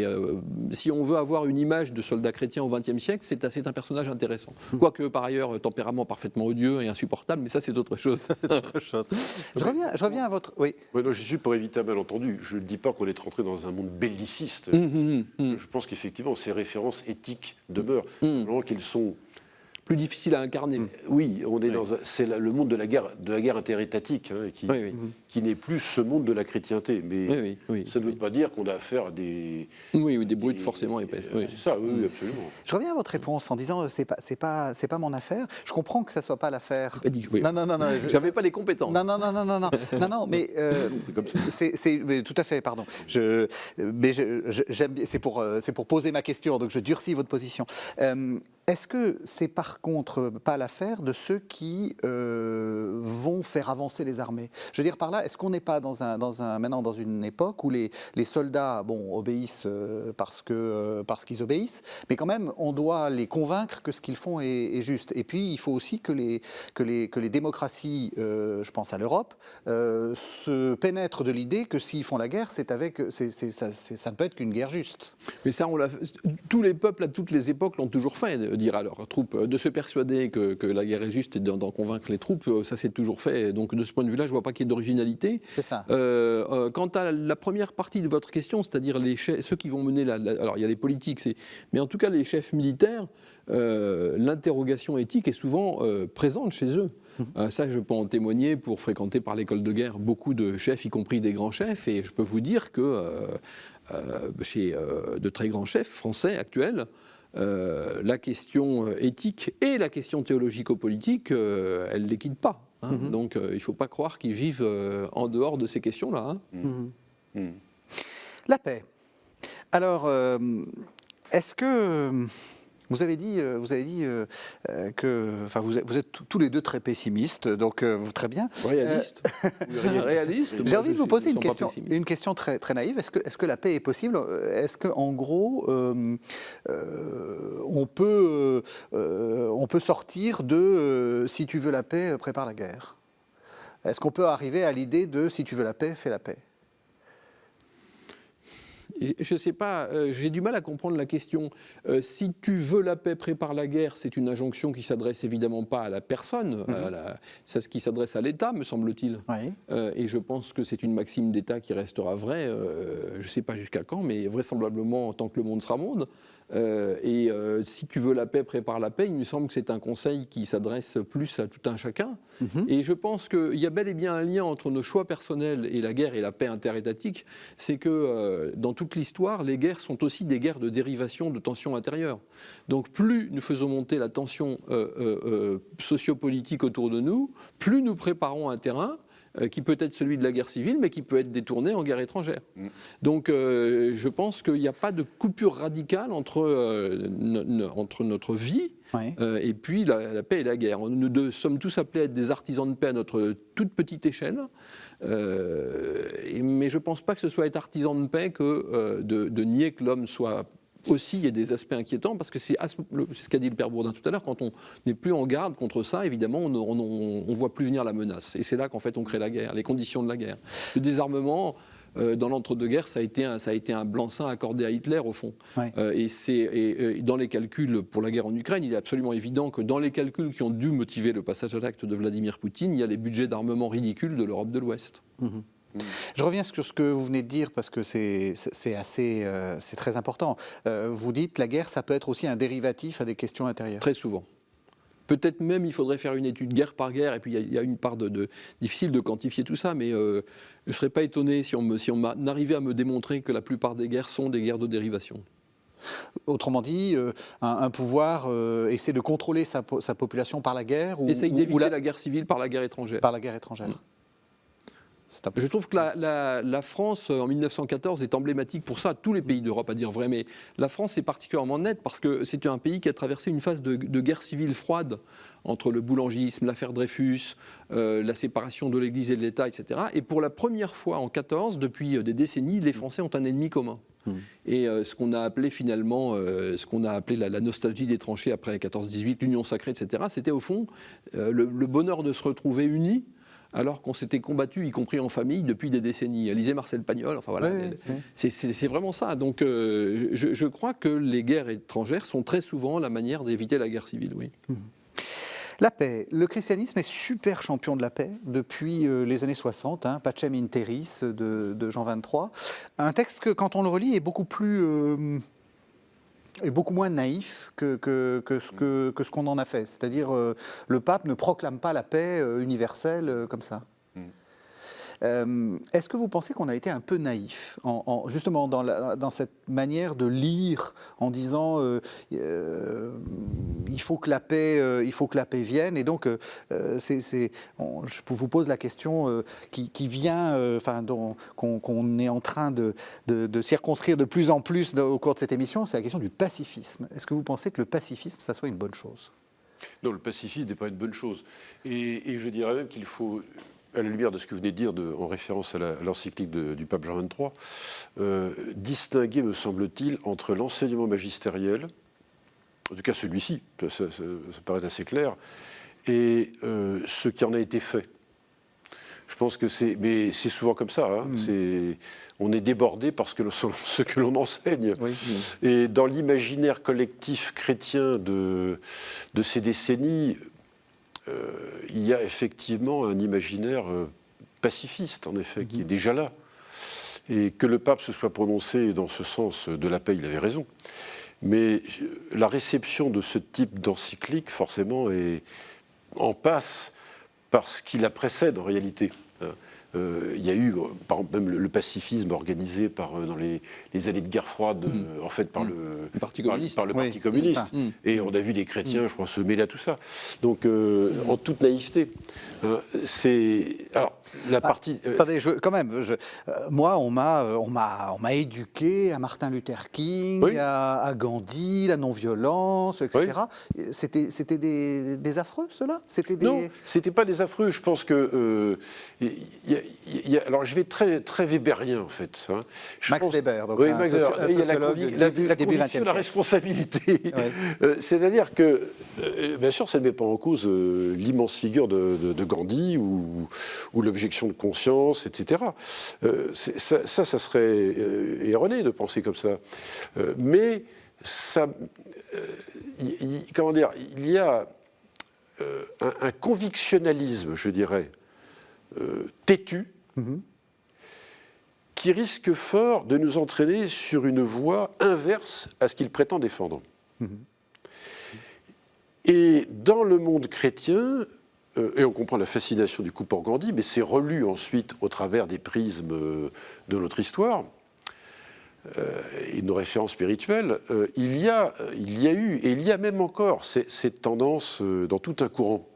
si on veut avoir une image de soldat chrétien au XXe siècle, c'est un personnage intéressant. Quoique, par ailleurs, tempérament parfaitement odieux et insupportable, mais ça, c'est autre chose. Je reviens à votre... Oui. Ouais, non, je suis pour éviter un malentendu. Je ne dis pas qu'on est rentré dans un monde belliciste. Je pense qu'effectivement, ces références éthiques demeurent. Simplement qu'elles sont... plus difficile à incarner. Oui, on est c'est le monde de la guerre interétatique, hein, qui n'est plus ce monde de la chrétienté. Mais ça ne veut pas dire qu'on a affaire à des... Oui, des brutes forcément épaisses. C'est ça, oui, absolument. Je reviens à votre réponse en disant c'est pas mon affaire. Je comprends que ça soit pas l'affaire. Non. J'avais pas les compétences. Non, mais mais tout à fait, pardon. J'aime, c'est pour poser ma question, donc je durcis votre position. Est-ce que c'est par contre pas l'affaire de ceux qui vont faire avancer les armées? Je veux dire par là, est-ce qu'on n'est pas maintenant dans une époque où les soldats obéissent parce qu'ils obéissent, mais quand même on doit les convaincre que ce qu'ils font est juste. Et puis il faut aussi que les démocraties, je pense à l'Europe, se pénètrent de l'idée que s'ils font la guerre, ça ne peut être qu'une guerre juste. Mais ça, tous les peuples à toutes les époques l'ont toujours fait, dire à leurs troupes, de se persuader que la guerre est juste et d'en convaincre les troupes, ça s'est toujours fait. Donc de ce point de vue-là, je ne vois pas qu'il y ait d'originalité. C'est ça. Quant à la première partie de votre question, c'est-à-dire ceux qui vont mener alors il y a les politiques, mais en tout cas les chefs militaires, l'interrogation éthique est souvent présente chez eux. Ça, je peux en témoigner pour fréquenter par l'école de guerre beaucoup de chefs, y compris des grands chefs, et je peux vous dire que chez de très grands chefs français actuels, la question éthique et la question théologico-politique, elles ne les quittent pas. Donc il ne faut pas croire qu'ils vivent en dehors de ces questions-là. La paix. Alors, est-ce que... Vous avez dit que, enfin, vous êtes tous les deux très pessimistes, donc très bien. Réaliste. Réaliste. J'ai envie de vous poser une question très, très naïve. Est-ce que la paix est possible? Est-ce qu'en gros, on peut sortir de si tu veux la paix, prépare la guerre? Est-ce qu'on peut arriver à l'idée de si tu veux la paix, fais la paix? Je ne sais pas, j'ai du mal à comprendre la question. Si tu veux la paix, prépare la guerre, c'est une injonction qui ne s'adresse évidemment pas à la personne, c'est ce qui s'adresse à l'État, me semble-t-il. Oui. Et je pense que c'est une maxime d'État qui restera vraie, je ne sais pas jusqu'à quand, mais vraisemblablement tant que le monde sera monde. Si tu veux la paix, prépare la paix, il me semble que c'est un conseil qui s'adresse plus à tout un chacun. Et je pense qu'il y a bel et bien un lien entre nos choix personnels et la guerre et la paix interétatique. C'est que dans toute l'histoire, les guerres sont aussi des guerres de dérivation de tensions intérieures. Donc plus nous faisons monter la tension sociopolitique autour de nous, plus nous préparons un terrain qui peut être celui de la guerre civile, mais qui peut être détourné en guerre étrangère. Donc je pense qu'il n'y a pas de coupure radicale entre notre vie et puis la paix et la guerre. Nous sommes tous appelés à être des artisans de paix à notre toute petite échelle, mais je ne pense pas que ce soit être artisan de paix que de nier que l'homme soit... Aussi, il y a des aspects inquiétants, parce que c'est ce qu'a dit le père Bourdin tout à l'heure, quand on n'est plus en garde contre ça, évidemment, on ne voit plus venir la menace. Et c'est là qu'en fait on crée la guerre, les conditions de la guerre. Le désarmement, dans l'entre-deux-guerres, ça a été un blanc-seing accordé à Hitler, au fond. Et dans les calculs pour la guerre en Ukraine, il est absolument évident que dans les calculs qui ont dû motiver le passage à l'acte de Vladimir Poutine, il y a les budgets d'armement ridicules de l'Europe de l'Ouest. Je reviens sur ce que vous venez de dire parce que c'est très important. Vous dites la guerre, ça peut être aussi un dérivatif à des questions intérieures. Très souvent. Peut-être même il faudrait faire une étude guerre par guerre, et puis il y a une part difficile de quantifier tout ça, mais je ne serais pas étonné si on arrivait à me démontrer que la plupart des guerres sont des guerres de dérivation. Autrement dit, un pouvoir essaie de contrôler sa population par la guerre essaye d'éviter la guerre civile par la guerre étrangère. Par la guerre étrangère. Je trouve que la France, en 1914, est emblématique pour ça, tous les pays d'Europe à dire vrai, mais la France est particulièrement nette parce que c'est un pays qui a traversé une phase de guerre civile froide entre le boulangisme, l'affaire Dreyfus, la séparation de l'Église et de l'État, etc. Et pour la première fois en 1914, depuis des décennies, les Français ont un ennemi commun. Et ce qu'on a appelé finalement, la nostalgie des tranchées après 14-18, l'union sacrée, etc., c'était au fond le bonheur de se retrouver unis, alors qu'on s'était combattu, y compris en famille, depuis des décennies. Lisez Marcel Pagnol, enfin voilà, c'est vraiment ça. Donc je crois que les guerres étrangères sont très souvent la manière d'éviter la guerre civile, oui. La paix. Le christianisme est super champion de la paix depuis les années 60, Pacem in Terris de Jean XXIII. Un texte que, quand on le relit, est beaucoup moins naïf que ce qu'on en a fait. C'est-à-dire, le pape ne proclame pas la paix universelle comme ça. Est-ce que vous pensez qu'on a été un peu naïf, justement dans cette manière de lire, en disant il faut que la paix vienne, et donc je vous pose la question qui vient, qu'on est en train de circonscrire de plus en plus au cours de cette émission, c'est la question du pacifisme. Est-ce que vous pensez que le pacifisme, ça soit une bonne chose ? Non, le pacifisme n'est pas une bonne chose. Et je dirais même qu'il faut, à la lumière de ce que vous venez de dire en référence à l'encyclique du pape Jean XXIII, distinguer, me semble-t-il, entre l'enseignement magistériel, en tout cas celui-ci, ça paraît assez clair, et ce qui en a été fait. Je pense que mais c'est souvent comme ça. On est débordé par ce que l'on enseigne. Oui. Et dans l'imaginaire collectif chrétien de ces décennies, il y a effectivement un imaginaire pacifiste, en effet, qui est déjà là. Et que le pape se soit prononcé dans ce sens de la paix, il avait raison. Mais la réception de ce type d'encyclique, forcément, en passe par ce qui la précède, en réalité. Il y a eu, par exemple, même le pacifisme organisé dans les années de guerre froide, en fait, par le Parti communiste. Et on a vu des chrétiens, je crois, se mêler à tout ça. Donc, en toute naïveté. Alors, la partie... Attendez, moi, on m'a éduqué à Martin Luther King, à Gandhi, la non-violence, etc. Oui. C'était des affreux, ceux-là ? Non, c'était pas des affreux. Je pense que... alors, je vais très Weberien, en fait. Weber, donc Max Weber. Il y a la conviction de la responsabilité. C'est-à-dire que, bien sûr, ça ne met pas en cause l'immense figure de Gandhi ou l'objection de conscience, etc. Ça serait erroné de penser comme ça. Mais ça... comment dire ? Il y a un convictionnalisme, je dirais, têtu, qui risque fort de nous entraîner sur une voie inverse à ce qu'il prétend défendre. Et dans le monde chrétien, et on comprend la fascination du coup pour Gandhi, mais c'est relu ensuite au travers des prismes de notre histoire et de nos références spirituelles, il y a eu, et il y a même encore, cette tendance dans tout un courant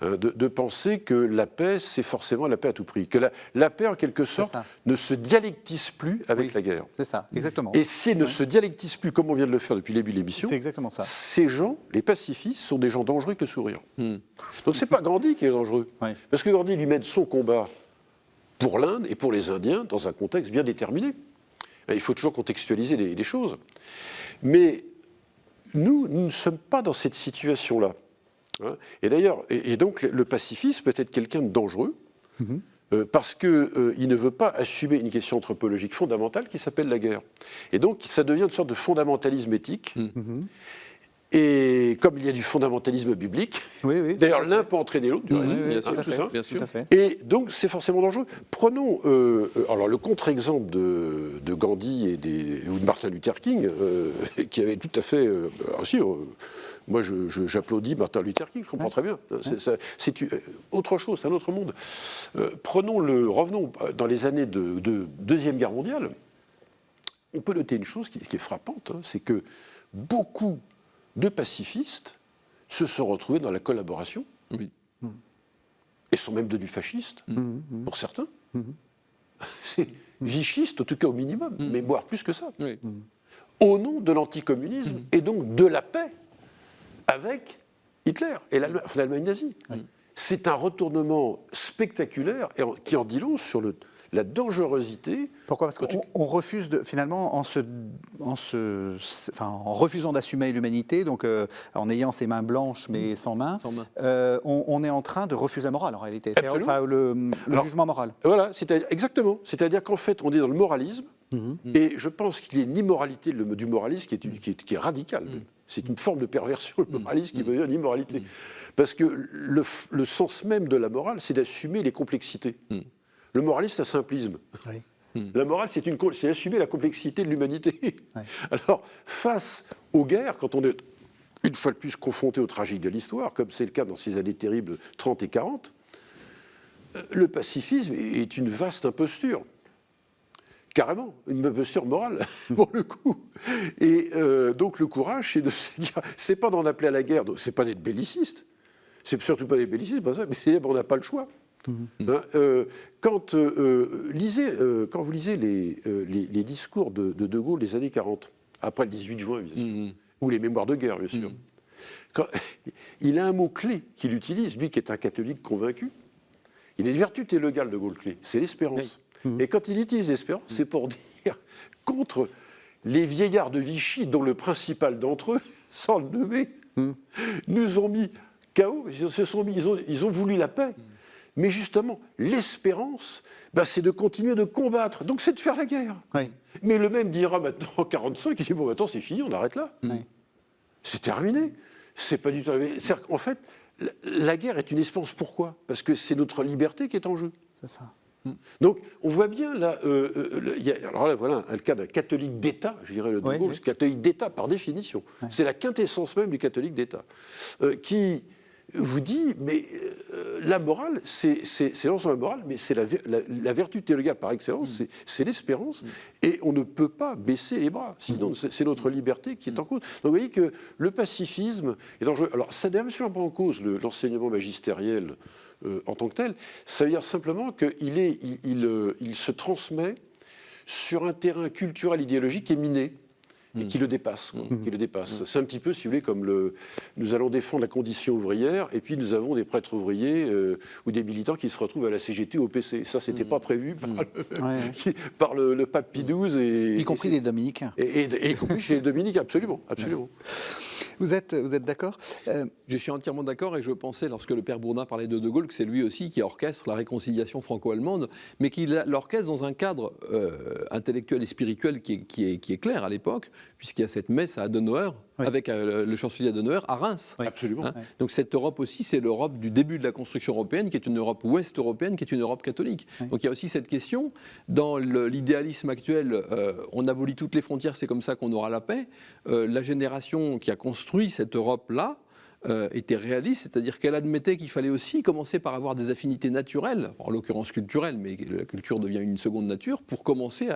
de penser que la paix, c'est forcément la paix à tout prix. Que la paix, en quelque sorte, ne se dialectise plus avec la guerre. C'est ça, exactement. Et si elle ne se dialectise plus, comme on vient de le faire depuis le début de l'émission, c'est exactement ça. Ces gens, les pacifistes, sont des gens dangereux que souriants. Donc c'est pas Gandhi qui est dangereux. Parce que Gandhi lui mène son combat pour l'Inde et pour les Indiens dans un contexte bien déterminé. Il faut toujours contextualiser les choses. Mais nous ne sommes pas dans cette situation-là. Et d'ailleurs, et donc le pacifiste peut être quelqu'un de dangereux, parce qu'il ne veut pas assumer une question anthropologique fondamentale qui s'appelle la guerre. Et donc ça devient une sorte de fondamentalisme éthique. Et comme il y a du fondamentalisme biblique, d'ailleurs l'un peut entraîner l'autre, bien sûr. Et donc c'est forcément dangereux. Prenons alors le contre-exemple de Gandhi ou de Martin Luther King, qui avait tout à fait moi, j'applaudis Martin Luther King, je comprends très bien. C'est autre chose, c'est un autre monde. Revenons dans les années de Deuxième Guerre mondiale. On peut noter une chose qui est frappante, c'est que beaucoup de pacifistes se sont retrouvés dans la collaboration, et sont même devenus fascistes, pour certains. C'est vichistes, en tout cas au minimum, mais voire plus que ça. Au nom de l'anticommunisme, et donc de la paix avec Hitler et l'Allemagne nazie. C'est un retournement spectaculaire qui en dit long sur la dangerosité. Pourquoi ? Parce qu'on refuse finalement, en refusant d'assumer l'humanité, donc en ayant ses mains blanches mais sans main, on est en train de refuser la morale en réalité. Le jugement moral. Voilà, exactement. C'est-à-dire qu'en fait, on est dans le moralisme, et je pense qu'il y a une immoralité du moralisme qui est radicale. C'est une forme de perversion, le moralisme, qui veut dire l'immoralité. Parce que le sens même de la morale, c'est d'assumer les complexités. Le moralisme, c'est un simplisme. La morale, c'est assumer la complexité de l'humanité. Alors, face aux guerres, quand on est une fois de plus confronté au tragique de l'histoire, comme c'est le cas dans ces années terribles 30 et 40, le pacifisme est une vaste imposture. Carrément, une imposture morale, pour le coup. Et donc le courage, c'est de se dire, c'est pas d'en appeler à la guerre, c'est pas d'être belliciste, c'est surtout pas d'être belliciste, pas ça, mais c'est on n'a pas le choix. Quand vous lisez les discours de Gaulle des années 40, après le 18 juin, bien sûr, ou les mémoires de guerre, bien sûr, il a un mot-clé qu'il utilise, lui qui est un catholique convaincu. Il est vertu théologale de Gaulle-Clé, c'est l'espérance. Et quand il utilise l'espérance, c'est pour dire contre les vieillards de Vichy, dont le principal d'entre eux, sans le nommer, nous ont mis KO, ils ont voulu la paix. Mais justement, l'espérance, c'est de continuer de combattre. Donc c'est de faire la guerre. Mais le même dira maintenant en 1945, il dit, bon, maintenant c'est fini, on arrête là. C'est terminé. C'est pas du tout... En fait, la guerre est une espérance. Pourquoi ? Parce que c'est notre liberté qui est en jeu. C'est ça. Donc, on voit bien, là, alors là, voilà un cas d'un catholique d'État, je dirais le de Gaulle, catholique d'État par définition. C'est la quintessence même du catholique d'État, qui vous dit, mais la morale, c'est l'ensemble de la morale, mais c'est la vertu théologale par excellence, c'est l'espérance, et on ne peut pas baisser les bras, sinon c'est notre liberté qui est en cause. Donc vous voyez que le pacifisme est dangereux. Alors ça n'est absolument pas en cause l'enseignement magistériel en tant que tel, ça veut dire simplement qu'il se transmet sur un terrain culturel idéologique qui est miné et qui le dépasse. C'est un petit peu, si vous voulez, comme nous allons défendre la condition ouvrière et puis nous avons des prêtres ouvriers ou des militants qui se retrouvent à la CGT ou au PC. Ça, c'était pas prévu par le pape Pie XII. Y compris des dominicains. Et y compris chez les dominicains, absolument. Vous êtes d'accord ? Je suis entièrement d'accord, et je pensais, lorsque le père Bourdin parlait de Gaulle, que c'est lui aussi qui orchestre la réconciliation franco-allemande, mais qui l'orchestre dans un cadre intellectuel et spirituel qui est clair à l'époque, puisqu'il y a cette messe à Adenauer, avec le chancelier Adenauer, à Reims. Absolument. Donc cette Europe aussi, c'est l'Europe du début de la construction européenne, qui est une Europe ouest-européenne, qui est une Europe catholique. Donc il y a aussi cette question. Dans l'idéalisme actuel, on abolit toutes les frontières, c'est comme ça qu'on aura la paix. La génération qui a construit cette Europe-là était réaliste, c'est-à-dire qu'elle admettait qu'il fallait aussi commencer par avoir des affinités naturelles, en l'occurrence culturelles, mais la culture devient une seconde nature, pour commencer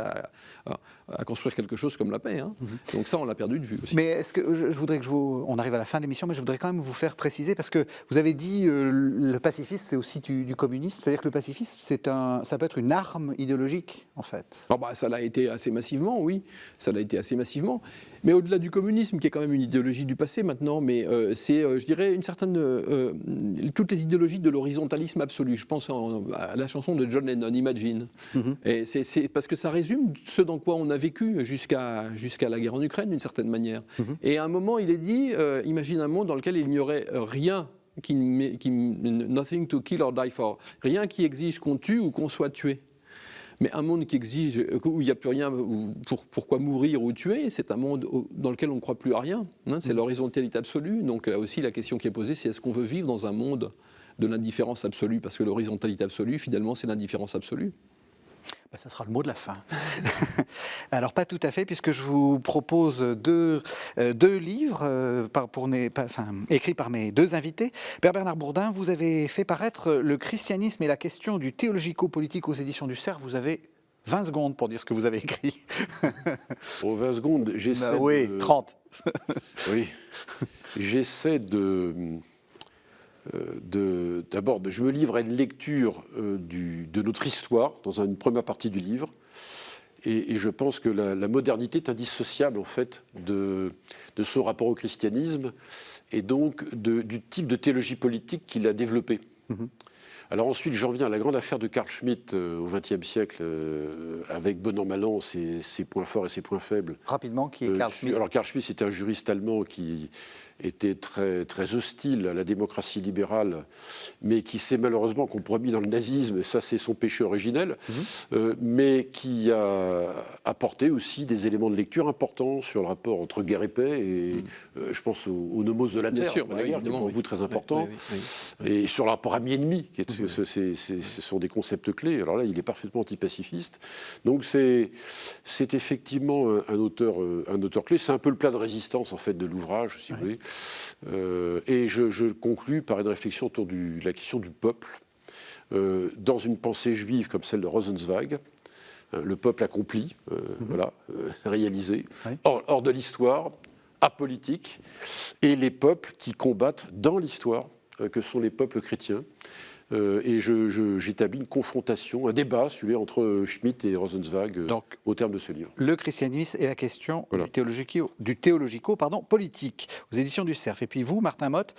à construire quelque chose comme la paix. Hein. Donc ça, on l'a perdu de vue aussi. Mais est-ce que je voudrais que on arrive à la fin de l'émission, mais je voudrais quand même vous faire préciser, parce que vous avez dit le pacifisme, c'est aussi du communisme, c'est-à-dire que le pacifisme, ça peut être une arme idéologique, en fait. Oh bah, ça l'a été assez massivement, oui, ça l'a été assez massivement. Mais au-delà du communisme, qui est quand même une idéologie du passé maintenant, mais c'est, je dirais, une certaine... toutes les idéologies de l'horizontalisme absolu. Je pense à la chanson de John Lennon, Imagine. Et c'est parce que ça résume ce dans quoi on a vécu jusqu'à la guerre en Ukraine, d'une certaine manière. Et à un moment, il est dit, imagine un monde dans lequel il n'y aurait rien nothing to kill or die for, rien qui exige qu'on tue ou qu'on soit tué. Mais un monde qui exige, où il n'y a plus rien, pourquoi mourir ou tuer, c'est un monde dans lequel on ne croit plus à rien. Hein, c'est l'horizontalité absolue. Donc là aussi, la question qui est posée, c'est est-ce qu'on veut vivre dans un monde de l'indifférence absolue? Parce que l'horizontalité absolue, finalement, c'est l'indifférence absolue. Ça sera le mot de la fin. Alors, pas tout à fait, puisque je vous propose deux livres écrits par mes deux invités. Père Bernard Bourdin, vous avez fait paraître Le christianisme et la question du théologico-politique aux éditions du Cerf. Vous avez 20 secondes pour dire ce que vous avez écrit. En 20 secondes, j'essaie oui, 30. Oui, j'essaie d'abord, je me livre à une lecture de notre histoire dans une première partie du livre, et je pense que la modernité est indissociable en fait de son rapport au christianisme et donc du type de théologie politique qu'il a développé. Alors ensuite, j'en viens à la grande affaire de Carl Schmitt au XXe siècle, avec bon an mal an, ses points forts et ses points faibles. Rapidement, qui est Carl Schmitt? Alors Carl Schmitt, c'était un juriste allemand qui était très, très hostile à la démocratie libérale, mais qui s'est malheureusement compromis dans le nazisme, et ça c'est son péché originel, mais qui a apporté aussi des éléments de lecture importants sur le rapport entre guerre et paix, et je pense au nomos de la terre, sûr, la guerre, qui est pour vous très important, et sur le rapport ami-ennemi, ce sont des concepts clés. Alors là, il est parfaitement antipacifiste, donc c'est effectivement un auteur clé, c'est un peu le plat de résistance en fait de l'ouvrage, si vous voulez. Et je conclus par une réflexion autour de la question du peuple, dans une pensée juive comme celle de Rosenzweig, le peuple accompli, réalisé, hors de l'histoire, apolitique, et les peuples qui combattent dans l'histoire, que sont les peuples chrétiens. Et j'établis une confrontation, un débat, celui entre Schmitt et Rosenzweig, au terme de ce livre. Le christianisme et la question du théologico-politique, aux éditions du Cerf. Et puis vous, Martin Motte,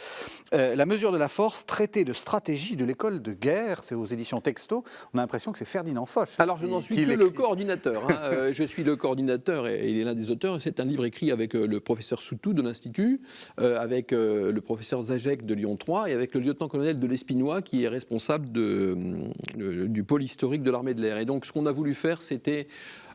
La mesure de la force, traité de stratégie de l'école de guerre, c'est aux éditions Texto. On a l'impression que c'est Ferdinand Foch. Alors je n'en suis que le coordinateur. Hein. Je suis le coordinateur et il est l'un des auteurs. C'est un livre écrit avec le professeur Soutou de l'Institut, avec le professeur Zajek de Lyon 3 et avec le lieutenant-colonel de l'Espinois qui est responsable du pôle historique de l'armée de l'air. Et donc ce qu'on a voulu faire, c'était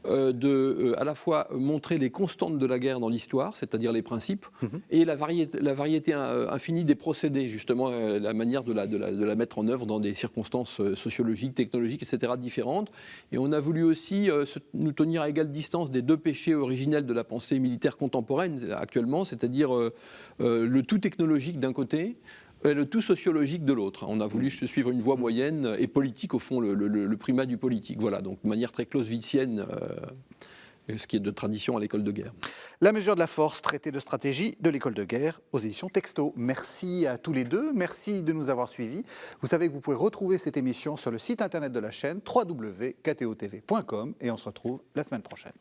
à la fois montrer les constantes de la guerre dans l'histoire, c'est-à-dire les principes, et la variété infinie des procédés, justement, la manière de la mettre en œuvre dans des circonstances sociologiques, technologiques, etc. différentes. Et on a voulu aussi nous tenir à égale distance des deux péchés originels de la pensée militaire contemporaine actuellement, c'est-à-dire le tout technologique d'un côté, le tout sociologique de l'autre. On a voulu suivre une voie moyenne et politique, au fond, le primat du politique. Voilà, donc de manière très clausewitzienne, ce qui est de tradition à l'école de guerre. La mesure de la force, traité de stratégie de l'école de guerre, aux éditions Texto. Merci à tous les deux, merci de nous avoir suivis. Vous savez que vous pouvez retrouver cette émission sur le site internet de la chaîne www.ktotv.com et on se retrouve la semaine prochaine.